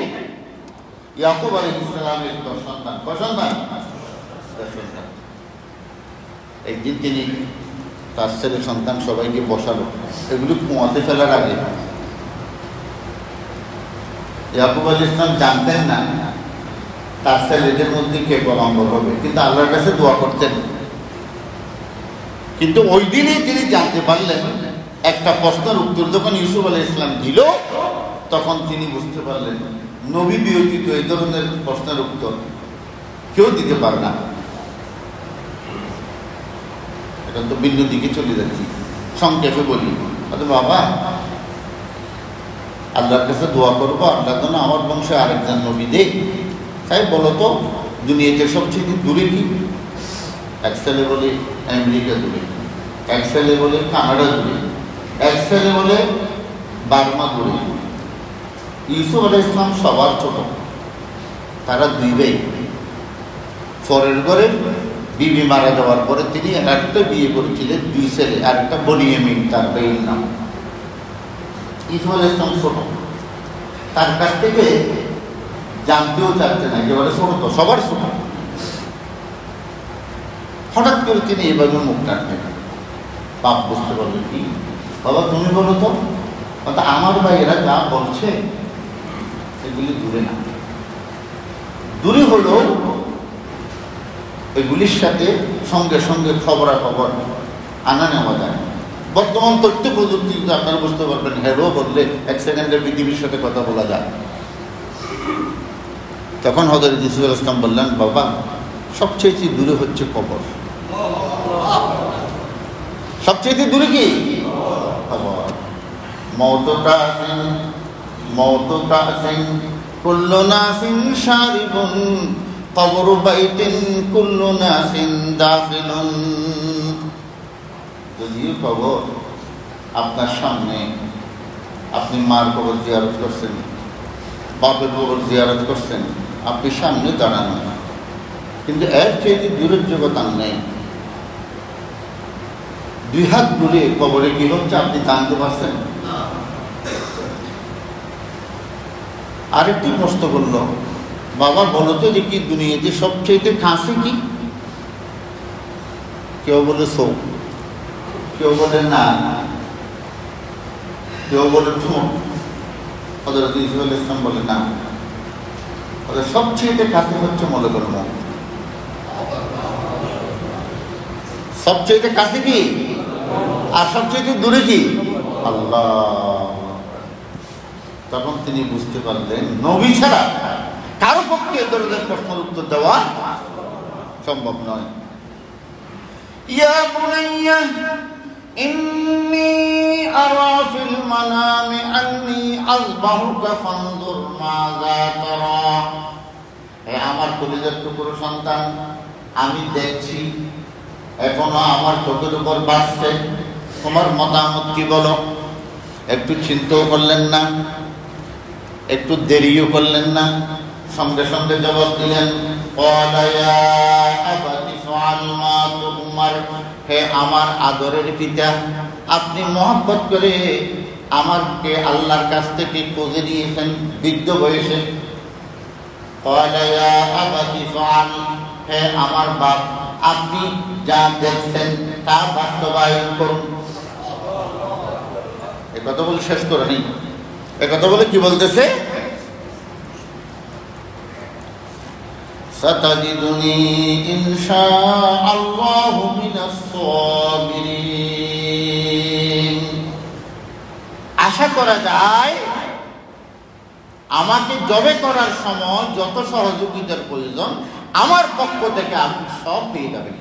ইয়াকুব আলাইহিস সালামের 10 সন্তান, কয় সন্তান? 10 সন্তান। একদিন তিনি তার ছেলে সন্তান সবাইকে বসালো, এগুলো কুয়াতে ফেলার আগে। ইয়াকুব আলাইহিস সালাম জানতেন না তার ছেলেদের মধ্যে কে পয়গম্বর হবে, কিন্তু আল্লাহর কাছে দোয়া করতেন। কিন্তু ওই দিনই তিনি জানতে পারলেন, একটা প্রশ্নের উত্তর যখন ইউসুফ আলাইহিস সালাম দিল, তখন তিনি বুঝতে পারলেন নবী ব্যতীত এই ধরনের প্রশ্নের উত্তর কেউ দিতে পারে না। এটা তো ভিন্ন দিকে চলে যাচ্ছি, সংক্ষেপে বলি। বাবা, আল্লাহর কাছে দোয়া করবো আল্লাহ যেন আমার বংশে আরেকজন নবী দেয়। তাই বলো তো দুনিয়াতে সবচেয়ে দূরে কি? এক ছেলে বলে আমেরিকা দূরে, এক ছেলে বলে কানাডা দূরে, এক ছেলে বলে বার্মা দূরে। ইউসুফ আলাইহিস সালাম সবার ছোট, তারা 2 ভাই। পরের ঘরে বিবি মারা যাওয়ার পরে তিনি একটা বিয়ে করেছিলেন, 2 ছেলে, আর একটা বনিয়ামিন তার ভাইয়ের নাম। ইউসুফ আলাইহিস সালাম ছোট, তার কাছ থেকে জানতেও চাচ্ছে না, একেবারে ছোট, তো সবার ছোট। হঠাৎ করে তিনি এভাবে মুখ টানলেন, বাপ বুঝতে পারলেন কি? বাবা তুমি বলো তো, আমার ভাইয়েরা যা বলছে এগুলি দূরে না, দূরে হলো এগুলির সাথে সঙ্গে সঙ্গে খবরাখবর আনা নেওয়া যায়। বর্তমান তথ্য প্রযুক্তি আপনারা বুঝতে পারবেন, হ্যালো বললে 1 সেকেন্ডে পৃথিবীর সাথে কথা বলা যায়। তখন হযরত ইউসুফ আলাইহিস সালাম বললেন, বাবা সবচেয়ে দূরে হচ্ছে কবর। সবচেয়ে দূরে কি? কবর। মওতুকা আসিন কুল্লু নাসিন শারিবুন কবরু বাইতিন কুল্লু নাসিন দাখিলুন। যদিও কবর আপনার সামনে, আপনি মার কবর জিয়ারত করছেন, বাপের কবর জিয়ারত করছেন, আপনি সামনে দাঁড়ানো, কিন্তু এর চেয়ে দূরের জগৎ আর নেই। 2 হাত দূরে কবরে কি হচ্ছে আপনি জানতে পারছেন? আরেকটি প্রশ্ন করল, বাবা বলো তো যে কি দুনিয়াতে সবচেয়ে কাছে কি? কেউ বলে চোখ, কেউ বলে না, কেউ বলে ঠোঁট। হযরত ইউসুফ আলাইহিস সালাম বলে না, সবচেয়ে কাছে হচ্ছে মলকুল মউত। সবচেয়ে কাছে কি আর সবচেয়ে দূরে কি? আল্লাহ। তখন তিনি বুঝতে পারলেন নবী ছাড়া কারো পক্ষে এ ধরনের প্রশ্নের উত্তর দেওয়া সম্ভব নয়। ইয়া বুনাইয়া ইন্নী আরা ফিল মানামি আন্নী আযবাহুকা ফানজুর মাযা তারা। হে আমার কলিজার টুকরো সন্তান, আমি দেখছি এখনো আমার চোখের উপর বাসছে, তোমার মতামত কি বলো? একটু চিন্তাও করলেন না, একটু দেরিও করলেন না, সঙ্গে সঙ্গে জবাব দিলেন, হে আমার আদরের পিতা, আপনি মহব্বত করে আমাকে আল্লাহর কাছ থেকে খুঁজে নিয়েছেন বৃদ্ধ বয়সে। হে আমার বাপ, আপনি যা দেখছেন তা বাস্তবায়ন করুন। এ কথা বলে শেষ করে নেই, এ কথা বলে কি বলতেছে, সাতাজিদুনি ইনশাআল্লাহু মিনাস সাবিরিন। আশা করা যায় আমাকে জবে করার সময় যত সহযোগিতার প্রয়োজন আমার পক্ষ থেকে আপনি সব পেয়ে যাবেন।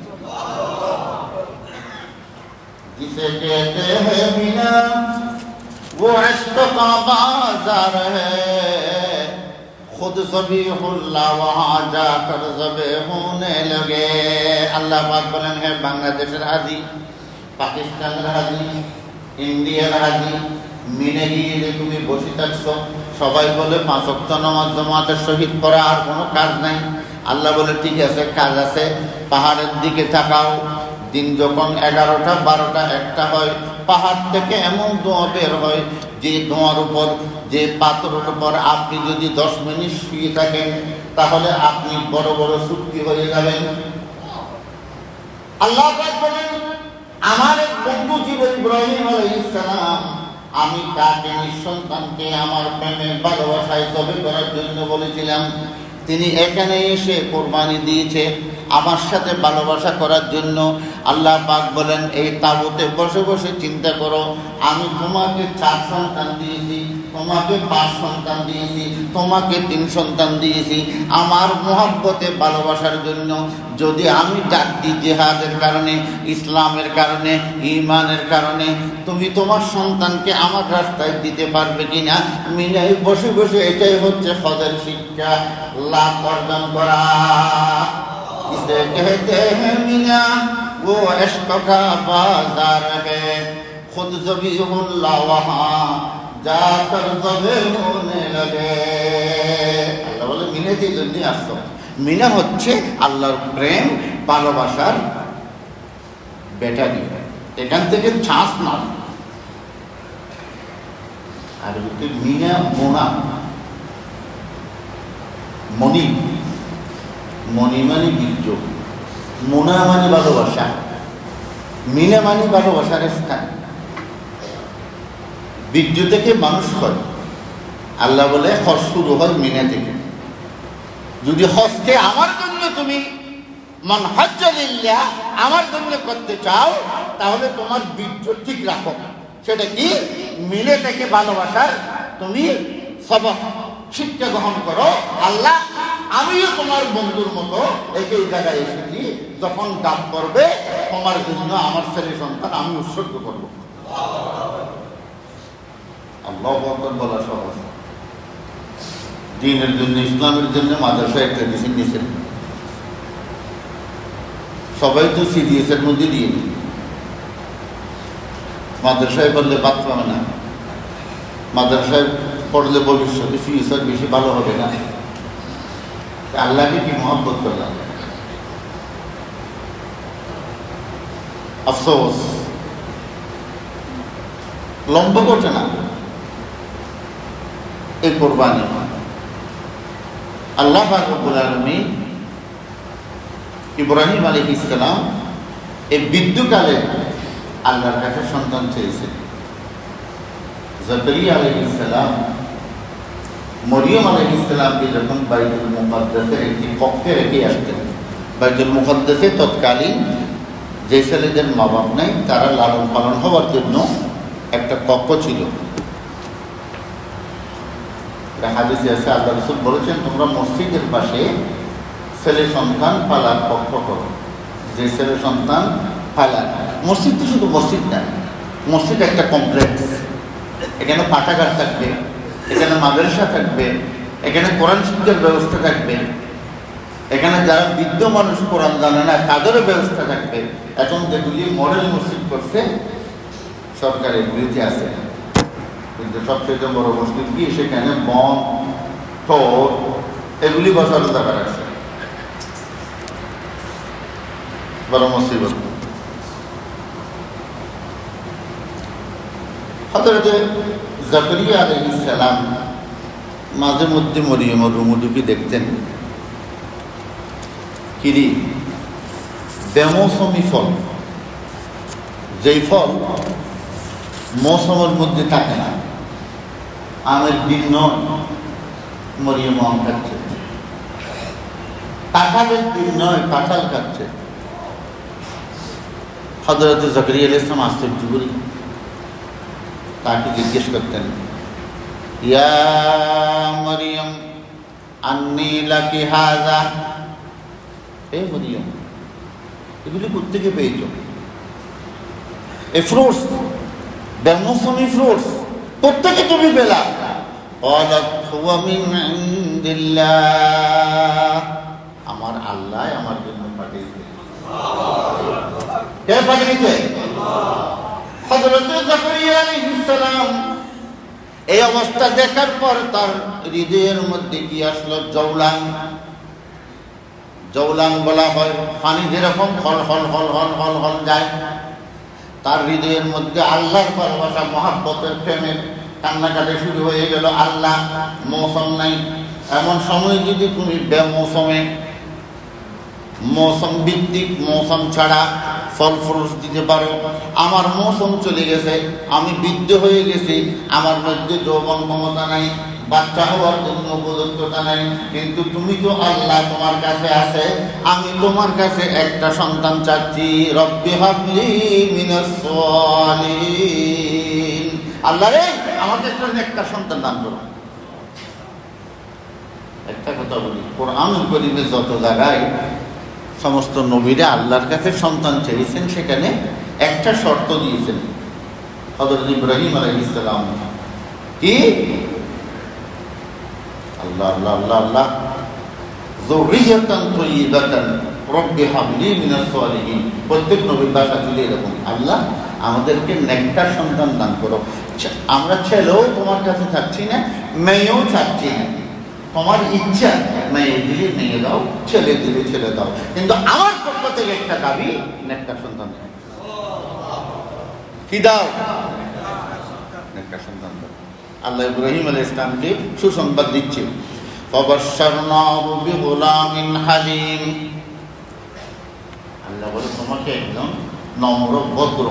जिसे कहते हैं बिना वो इश्क का बाजार है, खुद ज़बीहुल्लाह वहाँ जाकर ज़बे होने लगे। আল্লাহ পাক বলেন, হে বাংলাদেশের হাজি, পাকিস্তানের হাজি, ইন্ডিয়ার হাজি, মিনে গিয়ে যে তুমি বসে থাকছো, সবাই বলে 5 ওয়াক্ত নামাজ জামাতের সহিত পড়া, আর কোনো কাজ নাই। আল্লাহ বলে ঠিক আছে, কাজ আছে, পাহাড়ের দিকে তাকাও। দিন যখন 11টা 12টা 1টা হয়, পাহাড় থেকে এমন ধোঁয়া বের হয় যে ধোঁয়ার উপর, যে পাথরের উপর আপনি যদি 10 মিনিট শুয়ে থাকেন তাহলে আপনি বড় বড় সুক্তি হয়ে যাবেন। আল্লাহ পাক বলেন, আমার এক বন্ধু ছিল ইব্রাহিম আলাইহিস সালাম, আমি তাকে নিঃসন্তানকে আমার প্রেমে ভালোবাসায় জবে করার জন্য বলেছিলাম। তিনি এখানে এসে কোরবানি দিয়েছে আমার সাথে ভালোবাসা করার জন্য। আল্লাহ পাক বলেন, এই তাবুতে বসে বসে চিন্তা করো, আমি তোমাকে 4 সন্তান দিয়েছি, তোমাকে 5 সন্তান দিয়েছি, তোমাকে 3 সন্তান দিয়েছি আমার মহব্বতে ভালোবাসার জন্য। যদি আমি ডাক দিই জিহাদের কারণে, ইসলামের কারণে, ঈমানের কারণে, তুমি তোমার সন্তানকে আমার রাস্তায় দিতে পারবে কিনা? মিনায় বসে বসে এটাই হচ্ছে ফজর শিক্ষা লাভ অর্জন করা। इसे कहते हैं मियां वो इश्क का बाजार है, खुद ज़बीहुल्लाह वहाँ जाकर ज़बे होने लगे। আল্লাহ বলে মিনাতে জন্য আসতো। মিনা হচ্ছে আল্লাহর প্রেম ভালোবাসার ব্যাটারি, এখান থেকে ছাঁচ না। আর মিনা মোনা, মনি, মনি মানে বীর্য, মোনা মানে ভালোবাসা, মিনা মানে ভালোবাসার স্থান। বীর্য থেকে মানুষ হয়। আল্লাহ বলে হজ শুরু হয় মিনা থেকে। যদি হজকে আমার জন্য তুমি মান হজ্জা লিল্লাহ আমার জন্য করতে চাও, তাহলে তোমার বীর্য ঠিক রাখো। সেটা কি? মিলে থেকে ভালোবাসার তুমি সবক শিক্ষা গ্রহণ করো। আল্লাহ, আমিও তোমার বন্ধুর মতো একই জায়গায় এসেছি, যখন ডাক করবে তোমার জন্য আমার ছেলে সন্তান আমি উৎসর্গ করব। আল্লাহু আকবার বলা সহজ। দ্বীনের জন্য, ইসলামের জন্য মাদ্রাসা একটা বেশি নিয়েছেন। সবাই তো সিরিয়াসের মধ্যে দিয়ে দিই, মাদ্রাসায় পড়লে বাদ পাবে না, মাদ্রাসায় পড়লে ভবিষ্যতে ফিউচার বেশি ভালো হবে না। আল্লাহকে কি মহব্বত করলাম। আফসোস লম্বা করছে না এই কোরবানি। আল্লাহ পাক রব্বুল আলামিন ইব্রাহিম আলাইহিস সালাম এই বৃদ্ধকালে আল্লাহর কাছে সন্তান চেয়েছেন। জাকারিয়া আলাইহিস সালাম মরিয়ম আলাইহিস সালামকে যখন বাইতুল মুকাদ্দাসের একটি কক্ষে রেখে আসতেন, বাইতুল মুকাদ্দাসে তৎকালীন যে ছেলেদের মা বাপ নাই তারা লালন পালন হওয়ার জন্য একটা কক্ষ ছিল। হাদিসে আছে আল্লাহ রাসূল বলেছেন, তোমরা মসজিদের পাশে ছেলে সন্তান পালার কক্ষ করো। যে ছেলে সন্তান পালার, মসজিদ তো শুধু মসজিদ না, মসজিদ একটা কমপ্লেক্স। এখানে পাঠাগার থাকবে, এখানে মাদ্রাসা থাকবে, এখানে কোরআন শিক্ষার ব্যবস্থা থাকবে, এখানে যারা বৃদ্ধ মানুষ কোরআন জানে না তাদেরও ব্যবস্থা থাকবে। এখন যেগুলি মডেল মসজিদ করছে সরকারের বিরুদ্ধে আছে, কিন্তু সবচেয়ে বড় মসজিদ কি সেখানে বন ঠোঁট এগুলি বসার জায়গা আছে। বড় মুসিবত। হযরত জাকারিয়া আলাইহিস সালাম মাঝে মধ্যে মরিয়মের রুমুডুকি দেখতেন। কিরি বেমৌসুমি ফল, যেই ফল মৌসুমের মধ্যে থাকে না। আমের দিন নয়, মরিয়ম আম খাচ্ছে। কাঁঠালের দিন নয়, কাঁঠাল খাচ্ছে। হযরত জাকারিয়া আলাইহিস সালাম আশ্চর্য করি তাকে জিজ্ঞেস করতেন, ইয়া মরিয়ম আন্নী লাকি হাযা, হে মরিয়ম এগুলি কোত্থেকে পেয়েছ? এই ফ্রুটস, বেমৌসুমি ফ্রুটস কোত্থেকে তুমি পেলা? ক্বালাত হুয়া মিন ইনদিল্লাহ, আমার আল্লাহ আমার জন্য পাঠিয়েছে। কে পাঠিয়েছে? হযরত জাকারিয়া আলাইহিস সালাম। এই অবস্থা দেখার পর তার হৃদয়ের মধ্যে কি আসলো? জৌলান। জৌলান বলা হয় পানি যেরকম হল হল হল হল হল হল যায়, তার হৃদয়ের মধ্যে আল্লাহর ভালোবাসা, মহাব্বতের প্রেমের কান্নাকাটি শুরু হয়ে গেল। আল্লাহ মৌসুম নাই, এমন সময় যদি তুমি বেমৌসুমে মৌসুম ভিত্তিক, মৌসুম ছাড়া ফল ফ্রুট দিতে পারো। আমার মৌসুম চলে গেছে, আমি বৃদ্ধ হয়ে গেছি, আমার মধ্যে যৌবন ক্ষমতা নাই, বাচ্চা হওয়ার জন্য উপযুক্ততা নাই, কিন্তু তুমি তো আল্লাহ তোমার কাছে আছে, আমি তোমার কাছে একটা সন্তান চাচ্ছি। রব্বি হাবলি মিনাস সালিহিন, আল্লাহ রে আমাকে একটা সন্তান দান করো। একটা কথা বলি, কোরআনুল কারীমে যত জায়গায় সমস্ত নবীরা আল্লাহর কাছে সন্তান চেয়েছেন, সেখানে একটা শর্ত দিয়েছেন। হযরত ইব্রাহিম আলাইহিস সালাম কি? আল্লাহ আল্লাহ আল্লাহ আল্লাহ যুররিয়াতান তাইয়্যিবাতান রব্বি হাবলি মিনাস সালিহিন। প্রত্যেক নবীর ভাষা ছিল এরকম, আল্লাহ আমাদেরকে নেককার সন্তান দান করো। আমরা ছেলেও তোমার কাছে চাচ্ছি না, মেয়েও চাচ্ছি না, তোমার ইচ্ছা মেয়ে দিলে মেয়ে দাও, ছেলে দিলে ছেলে দাও, কিন্তু আমার পক্ষ থেকে একটা দাবি, নেককার সন্তান দাও। কি দাও? নেককার সন্তান দাও। আল্লাহ ইব্রাহিম আলাইহিস সালামকে সুসংবাদ দিচ্ছে, ফাবাশশারনাহু বিগুলামিন হালিম। আল্লাহ বলে তোমাকে একজন নম্র ভদ্র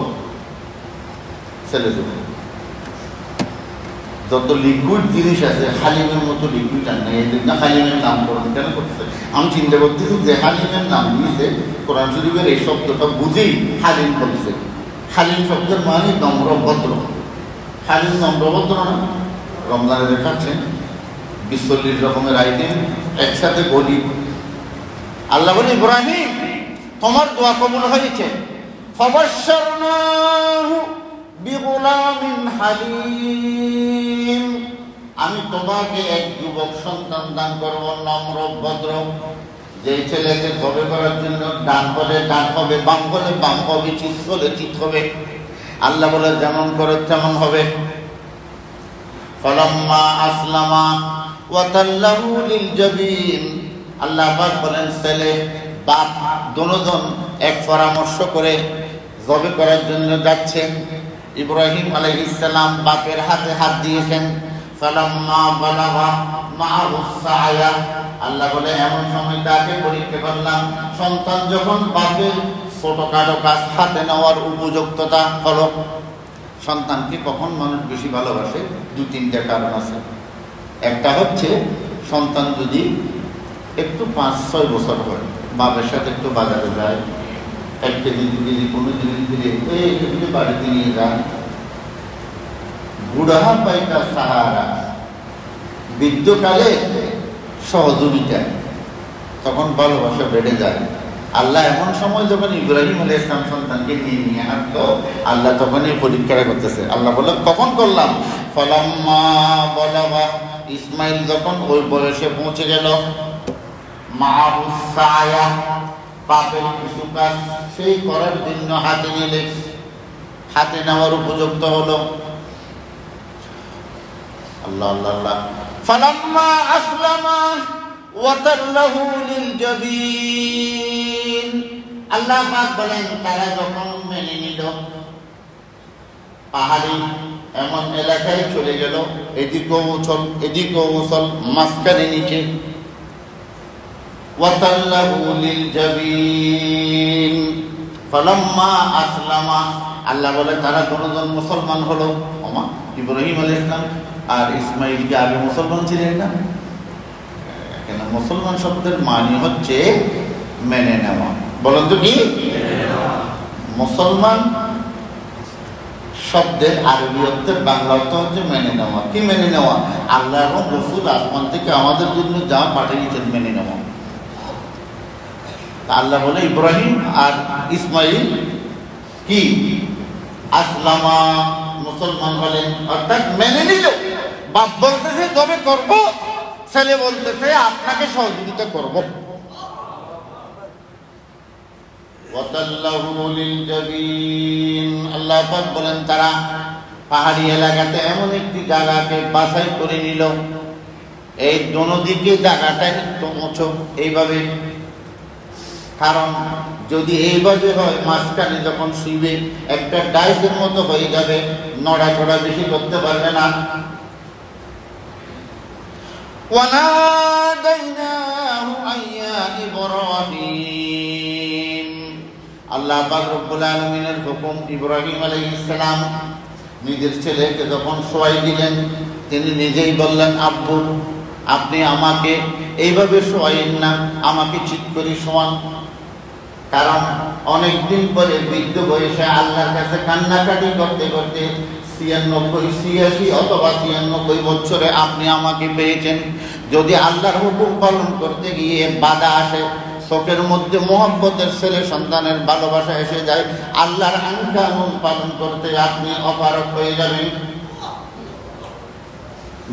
ছেলে দেব। যত লিকুইড জিনিস আছে হালিমের মতো লিকুইড আর নেই, এই জন্য হালিমের নামকরণ কেন করছে? আমি চিন্তা করতেছি যে হালিমের নাম দিয়েছে কোরআন শরীফের এই শব্দটা বুঝেই হালিম বলছে। হালিম শব্দের মানে নম্র ভদ্র। হালিম নম্র ভদ্র না? রমজানে দেখাচ্ছেন 20-40 রকমের আইটেম একসাথে বলি। আল্লাহ বলে ইব্রাহিম তোমার দোয়া কবুল হয়েছে। ফাবাশশারনাহু বিগুলামিন হালিম, আমি তোমাকে এক যুবক সন্তান দান করব, নম্র ভদ্র। যে ছেলেকে জবে করার জন্য ডান হলে ডান হবে, বাম হলে বাম হবে, চিত হলে চিত হবে। আল্লাহ বলে যেমন করে তেমন হবে। ফালাম্মা আসলামা ওয়া তাল্লাহু লিল জাবিন, আল্লাহ পাক বলেন ছেলে বাপ দুজন এক পরামর্শ করে জবে করার জন্য যাচ্ছেন। ইব্রাহিম আলাইহিস সালাম বাপের হাতে হাত দিয়েছেন। ফালাম্মা বালাগা মা'আহুস সা'য়া, আল্লাহ বলে এমন সময় তাকে পরীক্ষা করলাম, সন্তান যখন বাপের ছোটখাটো কাজ হাতে নেওয়ার উপযুক্ততা হলো। সন্তানকে কখন মানুষ বেশি ভালোবাসে? 2-3টা কারণ আছে। একটা হচ্ছে সন্তান যদি একটু 5-6 বছর হয়, বাবার সাথে একটু বাজারে যায়, 1 কেজি 2 কেজি কোনো জিনিস দিলে এগুলি বাড়িতে নিয়ে যায়। বুড়া পাইকা সাহারা, বৃদ্ধকালে সহযোগিতা, তখন ভালোবাসা বেড়ে যায়। আল্লাহ এমন সময় যখন ইব্রাহিম আলাইহিস সালাম সন্তানকে নিয়ে আসতো, আল্লাহ তখনই পরীক্ষা করতেছে। আল্লাহ বলল কখন করলাম? ফালাম্মা বালাগা, ইসমাইল যখন ওই বয়সে পৌঁছে গেল, মা'আহুস সা'য়া, বাপের কিছু কাজ সেই করার জন্য হাতে নিলে, হাতে নেওয়ার উপযুক্ত হলো। আল্লাহ আল্লাহ আল্লাহ। ফালাম্মা আসলামা ওয়া তাল্লাহু লিল জাবিন, আল্লাহ পাক বলেন তারা যখন মেনে নিল, পাহাড়ি এমন এলাকায় চলে গেল, এদিকেও উছল এদিকেও উছল, মাঝখানে নিচে ওয়াতাল্লাহু লিল জাবিন ফালাম্মা আসলামা, আল্লাহ বলে তারা কোনজন মুসলমান হলো। ওমা, ইব্রাহিম আলাইহিস সালাম আর ইসমাঈল কি আগে মুসলমান ছিলেন না? কেন মুসলমান শব্দের মানে হচ্ছে মেনে নেওয়া। বলেন তো কি মুসলমান শব্দের আরবি অর্থের বাংলা অর্থ হচ্ছে মেনে নেওয়া। কি মেনে নেওয়া? আল্লাহ এবং রাসূল আসমান থেকে আমাদের জন্য যা পাঠিয়েছেন মেনে নেওয়া। আল্লাহ বলে ইব্রাহিম আর ইসমাঈল কি আসলামা, মুসলমান হলেন, অর্থাৎ মেনে নিল। বাপ বলতেছে তবে করব, ছেলে বলতেছে আপনাকে সহযোগিতা করব। ওয়াতাল্লাহু লিল জাবিন, আল্লাহ পাক বলেন তারা পাহাড়ি এলাকাতে এমন একটি জায়গাকে বাছাই করে নিল, এই দোনোদিকে জায়গাটা একটু উঁচু এইভাবে, কারণ যদি এইভাবে হয় মাঝখানে যখন শুইবে একটা ডাইসের মতো হয়ে যাবে, নড়াচড়া বেশি করতে পারবে না। ওয়ানাদাইনাহু আইয়া ইব্রাহিম, আল্লাহ পাক রব্বুল আলামিনের হুকুম, ইব্রাহিম আলাইহিস সালাম নিজের ছেলেকে যখন শোয়াই দিলেন তিনি নিজেই বললেন, আব্বু আপনি আমাকে এইভাবে শোয়াইন না, আমাকে ঠিক করে শোয়ান। কারণ অনেকদিন পরে বৃদ্ধ বয়সে আল্লাহর কাছে কান্নাকাটি করতে করতে 96, 86 অথবা 93 বছরে আপনি আমাকে পেয়েছেন। যদি আল্লাহর হুকুম পালন করতে গিয়ে বাধা আসে, চোখের মধ্যে মোহাব্বতের ছেলে সন্তানের ভালোবাসা এসে যায়, আল্লাহর আইন কানুন পালন করতে আপনি অপারগ হয়ে যাবেন।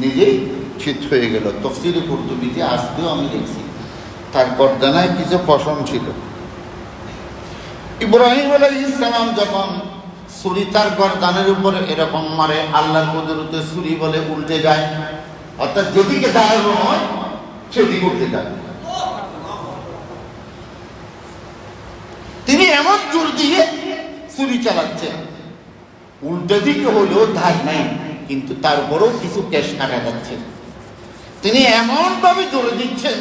নিজেই চিত হয়ে গেল। তাফসীরে কুরতুবীতে আজকেও আমি দেখছি তার গর্দানায় কিছু পশম ছিল। ইব্রাহিম আলাইহিস সালাম যখন ছুরি তার গর্দানের উপরে এরকম মারে, আল্লাহর কুদরতে ছুরি বলে উল্টে যায়, অর্থাৎ যেদিকে দাঁড়ানো হয় সেদিকে উল্টে যায়। তিনি এমন জোর দিয়ে ছুরি চালাচ্ছেন, উল্টো দিকে হলেও ধার নাই, কিন্তু তারপরেও কিছু কেশ কাটা যাচ্ছে। তিনি এমন ভাবে জোরে দিচ্ছেন,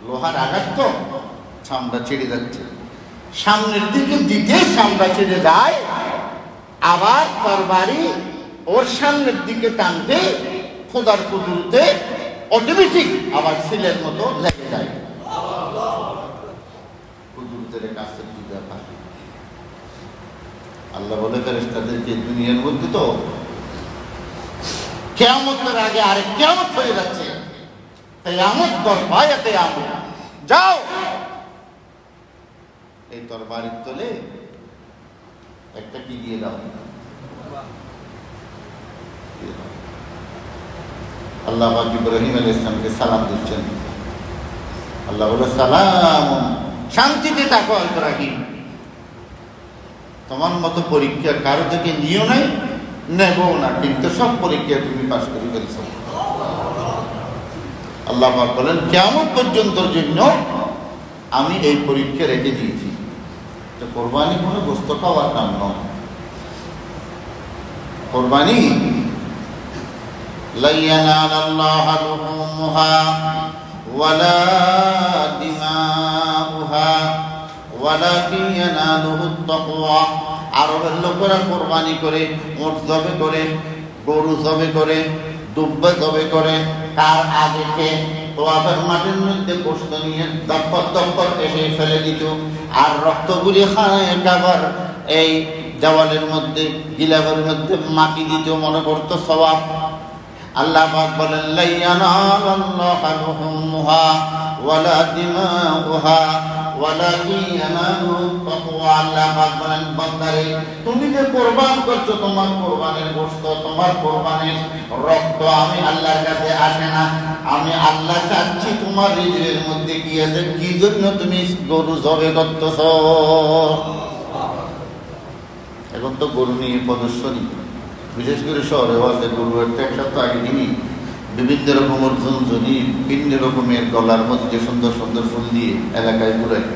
লোহার আঘাত তো চামড়া ছেড়ে যাচ্ছে, সামনের দিকে দিতে চামড়া ছেড়ে যায়, আবার তরবারি ওর সামনের দিকে টানতে খোদার কুদরতে অটোমেটিক আবার সিলের মতো লেগে যায়। কুদরতের কাছে কি ব্যাপার? আল্লাহ বলে ফেরেশতাদেরকে দুনিয়ার মধ্যে তো কিয়ামতের আগে আরেক কিয়ামত হয়ে যাচ্ছে, কিয়ামত বরপায় কিয়ামত, যাও এই তরবারির তলে একটা কি দিয়ে দাও। আল্লাহ পাক ইব্রাহিম আলাইহিস সালামকে সালাম দিচ্ছেন। আল্লাহ বলে সালাম, শান্তিতে থাকো ইব্রাহিম, তোমার মতো পরীক্ষা কারো থেকে নিও নাই, নেবো না, কিন্তু সব পরীক্ষা তুমি পাশ করে ফেলছো। আল্লাহ পাক বলেন কিয়ামত পর্যন্তর জন্য আমি এই পরীক্ষা রেখে দিয়েছি। তো কোরবানি কোনো গোশত খাওয়ার নাম নয়। কোরবানি লা ইয়ানালাল্লাহু লুহুমুহা ওয়ালা দিমাউহা ওয়ালাকিন ইয়ানালুহুত তাকওয়া। আরবের লোকেরা কোরবানি করে, উট জবে করে, গরু জবে করে, দুব্বা জবে করে, তার আগেকে তোয়াফের মাটির মধ্যে গোশত নিয়ে দপ্পর দপ্পর এসে ফেলে দিত, আর রক্তগুলি খায় কাবার এই দেওয়ালের মধ্যে, গিলাফের মধ্যে মাটি দিত, মনে করতো সওয়াব। আল্লাহ পাক বলেন লা ইয়ানালাল্লাহু লুহুমুহা ওয়ালা দিমাউহা ওয়ালাকিন ইয়ানালুহুত তাকওয়া। আল্লাহ পাক বলেন বান্দারে তুমি যে কুরবান করছো, তোমার কুরবানির গোশত, তোমার কুরবানির রক্ত আমি আল্লাহর কাছে আসে না। আমি আল্লাহ চাচ্ছি তোমার হৃদয়ের মধ্যে কি আছে, কি জন্য তুমি গরু জবে করতেছো। এখন তো গরু নিয়ে প্রদর্শনী, বিশেষ করে শহরে আছে, গরু একটা সপ্তাহ আগে কিনি, বিভিন্ন রকমের ঝুনঝুনি, বিভিন্ন রকমের গলার মধ্যে সুন্দর সুন্দর ফুল দিয়ে এলাকায় ঘুরায়।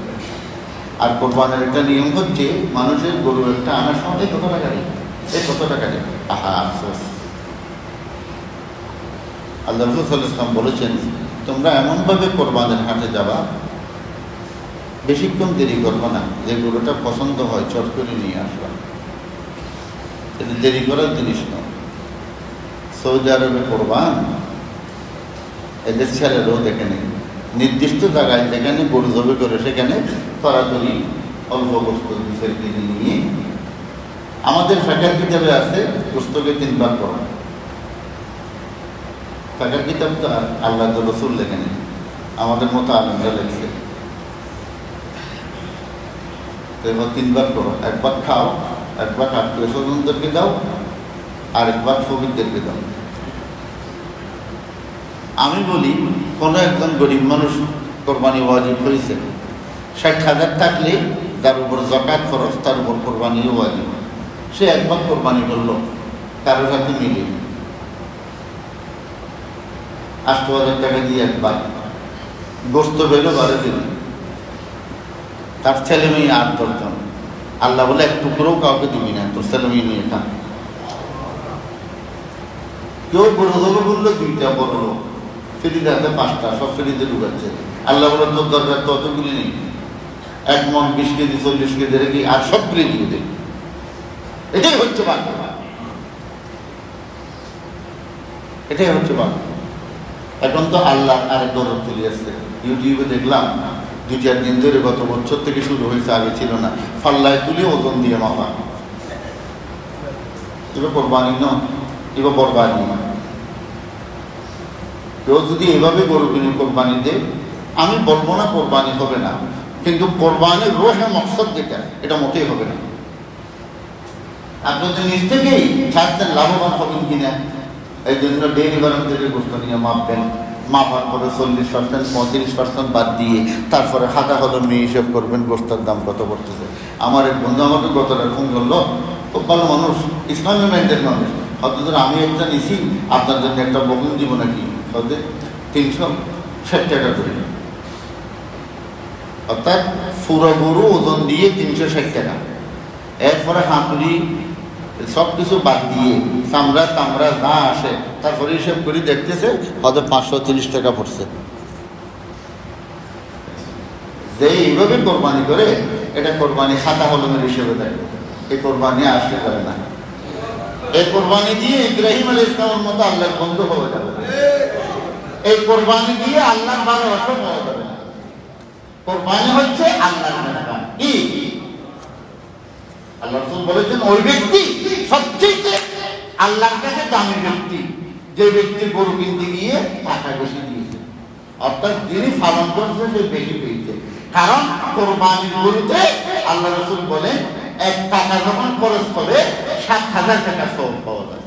আর কোরবানের একটা নিয়ম হচ্ছে মানুষের গরু একটা আনার সময় কত টাকা নেই, এই কত টাকা নেই। আহা আফসোস, আল্লাহ রাসূল সাল্লাল্লাহু আলাইহি ওয়াসাল্লাম বলেছেন তোমরা এমনভাবে কোরবানের হাটে যাবা, বেশিক্ষণ দেরি করবো না, যে গরুটা পছন্দ হয় চট করে নিয়ে আসবা, এটা দেরি করার জিনিস নয়। সৌদি আরবে কোরবান এদের ছেলেরও দেখে নেই, নির্দিষ্ট জায়গায় যেখানে গরু জবে করে সেখানে তাড়াতাড়ি অল্প গোস্ত দুধের কিনে নিয়ে, আমাদের ফেকার কিতাবে আছে পুস্তকে 3 বার পড়া। ফেকার কিতাব তো আল্লাহ রসুল লেখে নেই, আমাদের মতো আলমরা লেখছে। তো এবার 3 বার করো, একবার খাও, একবার আত্মীয় স্বজনদেরকে দাও, আর একবার ফকিরদেরকে দাও। আমি বলি কোনো একজন গরিব মানুষ কোরবানি ওয়াজিব হয়েছে, 60,000 থাকলে তার উপর যাকাত খরচ, তার উপর কোরবানি ওয়াজিব, সে একবার কোরবানি করলো, কারোর সাথে মিলে 8,000 টাকা দিয়ে একবার গোস্ত পেলো 12 দিন, তার ছেলে মেয়ে 8-10 জন। আল্লাহ বলে এক টুকরোও কাউকে দিবি না, তোর ছেলে মেয়ে নিয়ে খা। কেউ বড় দেবো বললো 2টা বড় লোক, ফ্রিতে আছে 5টা, সব ফ্রিতে ঢুকাচ্ছে। আল্লাহ বলে তোর দরকার তো অতগুলি নেই, 1 মণ 20 কেজি 40 কেজি রেখে আর সব ফ্রি দিয়ে দেবে। এটাই হচ্ছে বাংলা, এটাই হচ্ছে বাংলা। এখন তো আল্লাহ আরেক দরদ চলে আসছে। ইউটিউবে দেখলাম 2-4 দিন ধরে, গত বছর থেকে শুরু হয়েছে, আগে ছিল না, ফাল্লায় তুলে ওজন দিয়ে মাপা। এবার কোরবানি নয়, এবার বরবানি। কেউ যদি এভাবে গরু কিনে কোরবানি দেয়, আমি বলবো না কোরবানি হবে না, কিন্তু কোরবানির রোহে মকসদ যেটা, এটা মোটেই হবে না। আপনি তো নিজ থেকেই ছাড়ছেন লাভবান হবেন কিনা, এই জন্য ডেইরি গরম থেকে গোস্ত নিয়ে মাপবেন, মাপার পরে 40% 35% বাদ দিয়ে তারপরে খাতা কলমে হিসেব করবেন গোস্তের দাম কত পড়তেছে। আমার এক বন্ধু আমাকে গতটা ফোন করলো, খুব ভালো মানুষ, ইসলামী মাইন্ডের মানুষ, হয়তো ধর আমি একটা নিছি, আপনার জন্য একটা বকুন দিব নাকি, হয়তো 360 টাকা করে, অর্থাৎ পুরো গরু ওজন দিয়ে 360 টাকা। এরপরে হাতুড়ি সব কিছু বাদ দিয়ে চামড়া তামড়া যা আসে, তারপরে হিসেব করে দেখতেছে হয়তো 530 টাকা পড়ছে। যে এইভাবে কোরবানি করে, এটা কোরবানি খাতা কলমের হিসেবে দেয়, এই কোরবানি আসতে পারে না। এই কোরবানি দিয়ে ইব্রাহিম আলাইহিস সালামের মতো আল্লাহর বন্ধু হয়ে যাবে, এই কোরবানি দিয়ে আল্লাহর ভালোবাসা পাওয়া যাবে না। কোরবানি হচ্ছে আল্লাহর মেহমান। কি আল্লাহ রাসূল বলেছেন, ওই ব্যক্তি সবচেয়ে আল্লাহর কাছে দামি ব্যক্তি, যে ব্যক্তি গরু কিনতে গিয়ে টাকা বেশি দিয়েছে, অর্থাৎ যিনি পালন করছে সে বেশি পেয়েছে। কারণ কোরবানির গরুতে আল্লাহ রাসূল বলেন 1 টাকা যখন খরচ করে 7,000 টাকা সওয়াব পাওয়া যায়।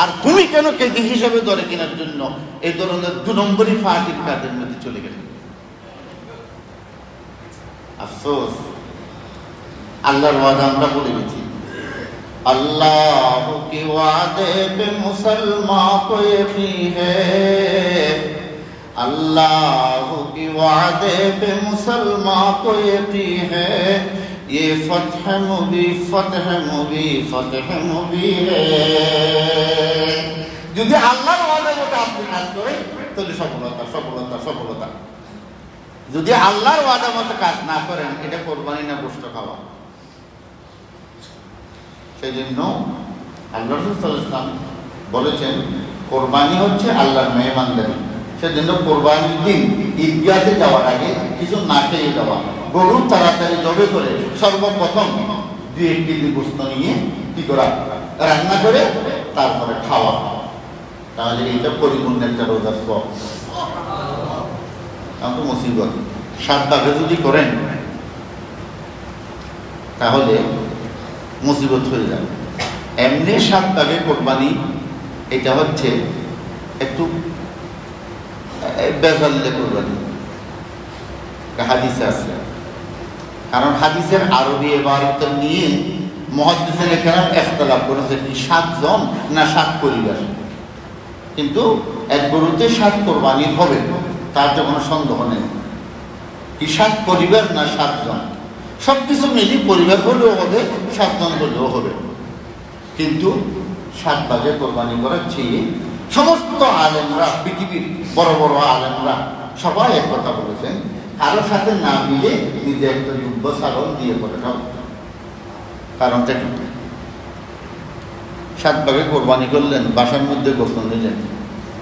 আর তুমি কেন কেজি হিসাবে ধরে কেনার জন্য এই ধরনের 2 নম্বরই ফাটির কাজের মধ্যে চলে গেলে? আফসোস, আল্লাহর ওয়াদা আমরা বলে গেছি, अल्लाह के वादे पे मुसलमान को यकीन है, अल्लाह के वादे पे मुसलमान को यकीन है, ये फतह मुबी फतह मुबी फतह मुबी है। যদি আল্লাহর ওয়াদা মতো আপনি কাজ করেন তাহলে সফলতা সফলতা সফলতা। যদি আল্লাহর ওয়াদা মতো কাজ না করেন, এটা কোরবানি না গোশত খাওয়া। সেই জন্য আল্লাহ রাসূল সাল্লাল্লাহু আলাইহি ওয়াসাল্লাম বলেছেন, কোরবানি হচ্ছে আল্লাহর মেহমানদারি। সেই জন্য কোরবানির দিন ঈদগাহে যাওয়ার আগে কিছু না খেয়ে যাওয়া, গরু তাড়াতাড়ি জবে করে সর্বপ্রথম 2 কেজি গোশত নিয়ে কি করা, রান্না করে তারপরে খাওয়া। তাহলে এটা পরিপূর্ণ একটা রোজার সওয়াব। কারণ তো মুসিবত 7 ভাগে যদি করেন তাহলে মুসিবত হয়ে যাবে। এমনি 7 ভাগে কোরবানি, এটা হচ্ছে একটু বেজাল্লে কোরবানি, হাদিসে আছে। কারণ হাদিসের আরবি ইবারত নিয়ে মুহাদ্দিসিনে কেরাম ইখতিলাফ করেছে, কি 7 জন না 7 পরিবার। কিন্তু এক গরুতে 7 কোরবানি হবে, তাতে কোনো সন্দেহ নেই। কি 7 পরিবার না 7 জন, সব কিছু মিলি পরিবার হলেও হবে, 7 জন হলেও হবে। কিন্তু 7 ভাগে কোরবানি করার চেয়ে সমস্ত আলেমরা, পৃথিবীর বড় বড় আলেমরা সবাই এক কথা বলেছেন, কারোর সাথে না মিলে নিজে একটা দুব্য ছাগল দিয়ে করে খাও। কারণটা কি? 7 ভাগে কোরবানি করলেন, বাসার মধ্যে গোস্ত নিলেন,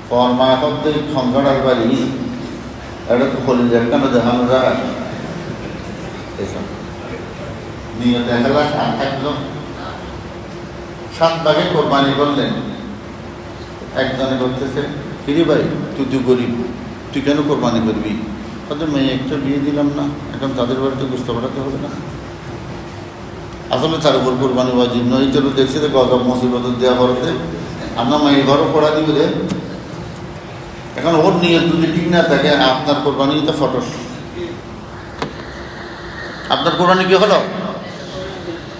ফরমায়া হতে সংসার বাড়ি এটা তো হলিদের কেন দেখানো যায়, এসব নিয়ে দেখালা আর থাকলো। 7 ভাগে কোরবানি করলেন, একজনে বলতেছে, কিরে ভাই তুই তো গরিব, তুই কেন কোরবানি করবি? তাদের মেয়ে একটা বিয়ে দিলাম না, এখন তাদের বাড়িতে বুঝতে পারাতে হবে না? আসলে তার উপর কোরবানি ওয়াজিব নয়। এই জন্য দেখছি যে গজব মুসিবত দেওয়া করতে আপনার মেয়ে ঘরও পড়া দিবে রে। এখন ওর নিয়ে যদি ঠিক না থাকে, আপনার কোরবানি তো ফটো, আপনার কোরবানি কি হলো?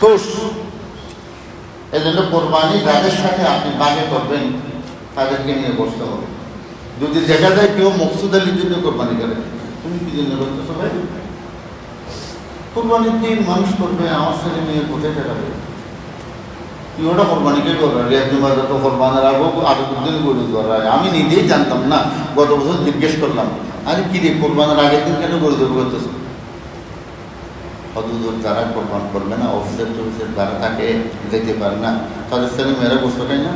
কুশ। এই জন্য কোরবানি যাদের সাথে আপনি বাগে করবেন তাদেরকে নিয়ে বসতে হবে। যদি দেখা যায় কেউ মকসুদ আলীর জন্য কোরবানি করে, তুমি কি জন্য করতেছো ভাই? কোরবানির দিন মানুষ করবে, আমার ছেলে মেয়ে কোথায় ঠেকাবে? তুই ওটা কোরবানিকে করবে, রিয়াজুমাদা তো কোরবানের আরো দিন গরু ধরায়। আমি নিজেই জানতাম না, গত বছর জিজ্ঞেস করলাম, আরে কি রে কোরবানের আগের দিন কেন গরু ধরবো করতেছো? অদূর যারা কোরবান করবে না, অফিসের টফিসের যারা থাকে, যেতে পারে না, তাদের ছেলে মেয়েরা গোস্ত খায় না।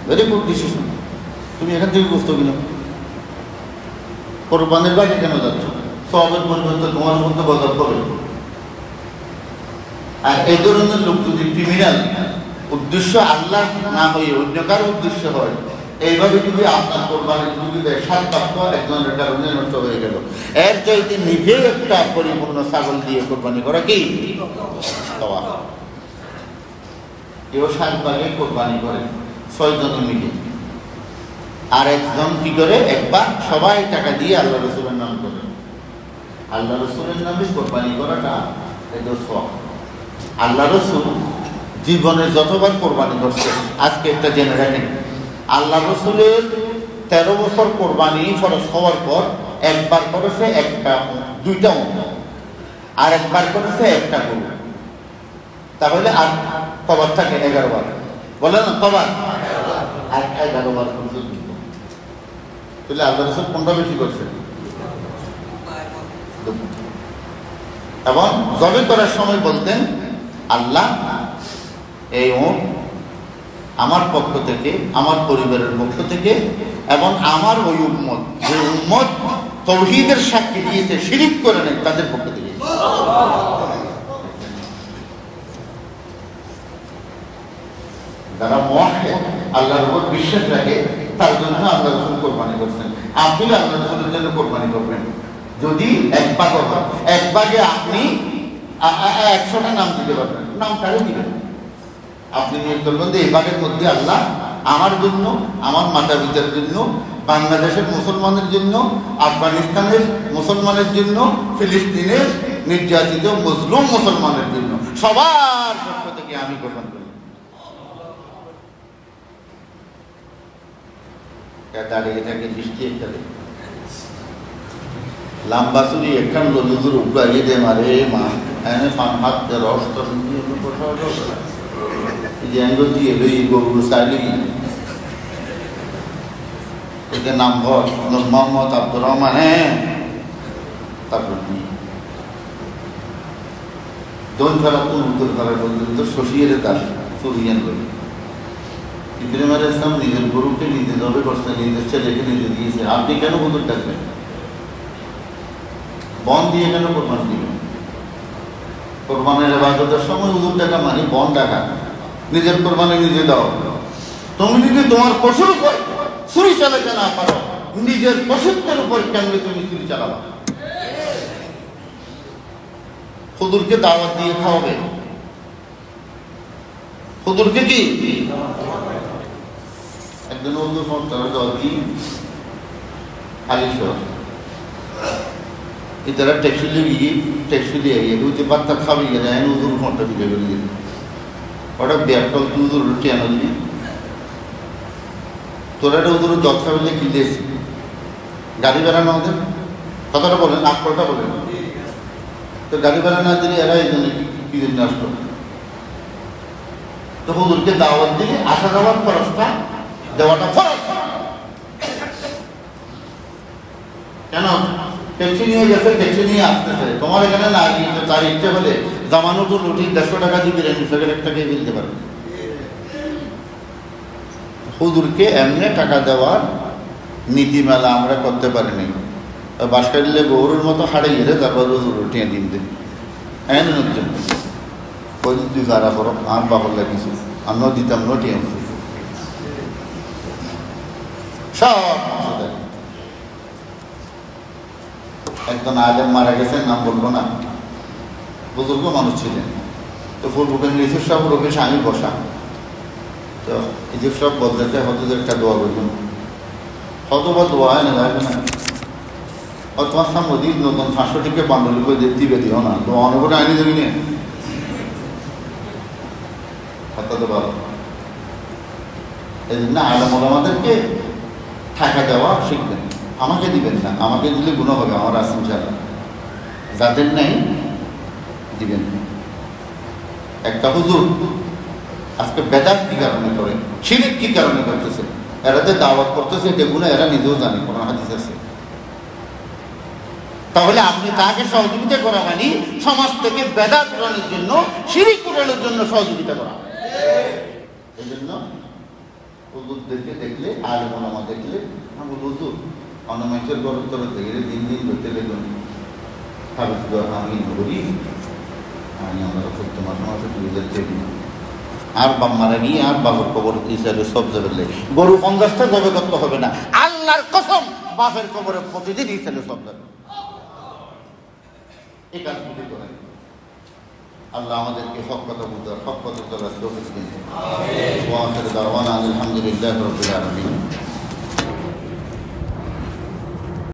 Very good decision. তুমি এখান থেকে গোস্ত কিনো, কোরবানের বাড়ি কেন যাচ্ছ? সবের পরিবর্তে তোমার মধ্যে বদল করবে। আর এই ধরনের লোক যদি ক্রিমিনাল, উদ্দেশ্য আল্লাহ না হয়ে অন্য কারো উদ্দেশ্য হয়, এইভাবে যদি আপনার কোরবানি যদি দেয়, 7 ভাগ একজনের কারণে নষ্ট হয়ে গেল। এর চাইতে নিজে একটা পরিপূর্ণ ছাগল দিয়ে কোরবানি করা কি কেউ 7 ভাগে কোরবানি করে 6 জনে মিলে, আর একজন কি করে একবার সবাই টাকা দিয়ে আল্লাহ রসুলের নাম করে। আল্লাহ রসুলের নামে কোরবানি করাটা এটা শখ। আল্লাহ রসুল জীবনে যতবার কোরবানি করছে, আজকে একটা জেনে রাখেন, আল্লাহ রসুলের 13 বছর কোরবানি ফরজ হওয়ার পর একবার করেছে দুইটা উট, আর একবার করেছে একটা গরু। তাহলে আর কবার থাকে 11 বার, বলে না কবার? আর 11 বার করছে। তাহলে আল্লাহ রসুল কোনটা বেশি করছে? এবং জবে করার সময় বলতেন, আল্লাহ এই উট আমার পক্ষ থেকে, আমার পরিবারের পক্ষ থেকে, এবং আমার ওই উম্মত, যে উম্মত তাওহীদের সাক্ষী দিয়েছে, শিরক করে নাই, তাদের পক্ষ থেকে। যারা মুওয়াহহিদ, আল্লাহর উপর বিশ্বাস রাখে, তার জন্য আল্লাহ রাসূল কোরবানি করছেন। আপনি আল্লাহ রাসূলের জন্য কোরবানি করবেন। যদি এক ভাগে আপনি 100টা নাম দিতে পারবেন, নাম কারে দিবেন? আপনি নিয়ে করবেন যে এই ভাগের মধ্যে আল্লাহ আমার জন্য, আমার মাতা পিতার জন্য, বাংলাদেশের মুসলমানের জন্য, আফগানিস্তানের মুসলমানের জন্য, ফিলিস্তিনের নির্যাতিত মুসলিম মুসলমানের জন্য, সবার পক্ষ থেকে আমি কোরবানি করি। দাঁড়িয়ে থাকে দৃষ্টি একটা লম্বা চুরি একখান লজুর উগাইয়ে দে মারে মা এনে হাত রস দিয়ে লই গরু চাইলি এতে নাম ঘর মোহাম্মদ আব্দুর রহমান। হ্যাঁ, তারপর দোন ফেলা তো উত্তর ফেলা পর্যন্ত শশিয়ে দাস চুরিয়ান করি। ইব্রাহিম আলাইহিস সালাম নিজের গরুকে নিজে জবে করছে, নিজের ছেলেকে নিজে দিয়েছে। আপনি কেন হুজুর ডাকবেন? বন দিয়ে কেন কোরবান দিবেন? কোরবানের ইবাদতের সময় হুজুর টাকা মানে বন টাকা, নিজের কোরবানি নিজে দাও। তুমি যদি তোমার পশুর উপর ছুরি চালাতে না পারো, নিজের পশুত্বের উপর কেন তুমি ছুরি চালাবা? হুজুরকে দাওয়াত দিয়ে খাওয়াবে। হুজুরকে কি একদিন হুজুর তারা দাওয়াত দিই খালি শহর इधर टैक्सी ले आई है बात तक खा भी गया है उधर फोटा भी ले गई और बैग कल तू उधर रोटी आना दी তোরা উধর জল খাবে কি দিয়েছি গাড়ি ভাড়া না ওদের কথাটা বলেন, আকলটা বলেন তো। গাড়ি ভাড়া না দিলে এরা এই জন্য কি জন্য আসলো? তো হুজুরকে দাওয়াত দিলে আসা যাওয়ার খরচটা দেওয়াটা ফরজ। কেন ট্যাক্সি নিয়ে গেছে, ট্যাক্সি নিয়ে আসতেছে, তোমার এখানে না গিয়ে তার ইচ্ছে হলে জামানো তো লুটি 150 টাকা দিয়ে বিরিয়ানি প্যাকেট টাকাই ফেলতে পারবে। হুজুরকে এমনি টাকা দেওয়ার নীতিমেলা আমরা করতে পারিনি। বাসকা দিলে গৌরের মতো হাড়ে গেলে তারপর হুজুর উঠিয়ে দিন দিন এন ওই দুই ভাড়া করো আর বাবর লাগিয়েছি আমিও দিতাম নটিয়ে সব। একজন আলেম মারা গেছেন, নাম বলবো না, বুজুর্গ মানুষ ছিলেন। তো ফুলবুকের ইজুর সাহেব রবি স্বামী বসা, তো ইজুর সাহেব বলতেছে হয়তো একটা দোয়া করবেন, হয়তো বা দোয়া হয় না যাবে না, তোমার সামনে দিন নতুন 500 টিকে বান্ধবী করে দিবে দিও না, তো অনেক আইনি দেবি নিয়ে কথা তো ভালো। এই জন্য আলেম ওলামাদেরকে টাকা দেওয়া শিখবেন। আমাকে দিবেন না, আমাকে দিলে গুণ হবে, আমার আসেন ছাড়া যাদের নেই দিবেন। একটা হুজুর আজকে বেদাত কি কারণে করে, শিরিক কি কারণে করতেছে, এরা যে দাওয়াত করতেছে এগুলো এরা নিজেও জানে, কোন হাদিস আছে। তাহলে আপনি তাকে সহযোগিতা করা মানে সমাজ থেকে বেদাত উড়ানোর জন্য, শিরিক উড়ানোর জন্য সহযোগিতা করা। এই জন্য হুজুরদেরকে দেখলে, আলেম ওলামা দেখলে আমি হুজুর অন্য মানুষের গরম তরে দেখলে দিন দিন ধরতে গেলাম খাবে আমি করি, আমি আমরা সত্য মাসে মাসে 2000 আর বাপ মারা গিয়ে আর বাপের কবর হিসাবে সব যাবে গরু 50টা জবে করতে হবে না, আল্লাহর কসম বাপের কবরে প্রতিদিন হিসাবে সব যাবে। এই কাজগুলি করেন। আল্লাহ আমাদেরকে হক কথা বুঝার, হক কথা চলার তৌফিক দিন। আমিন। ওয়া আখিরু দাওয়ানা আলহামদুলিল্লাহি রাব্বিল আলামিন।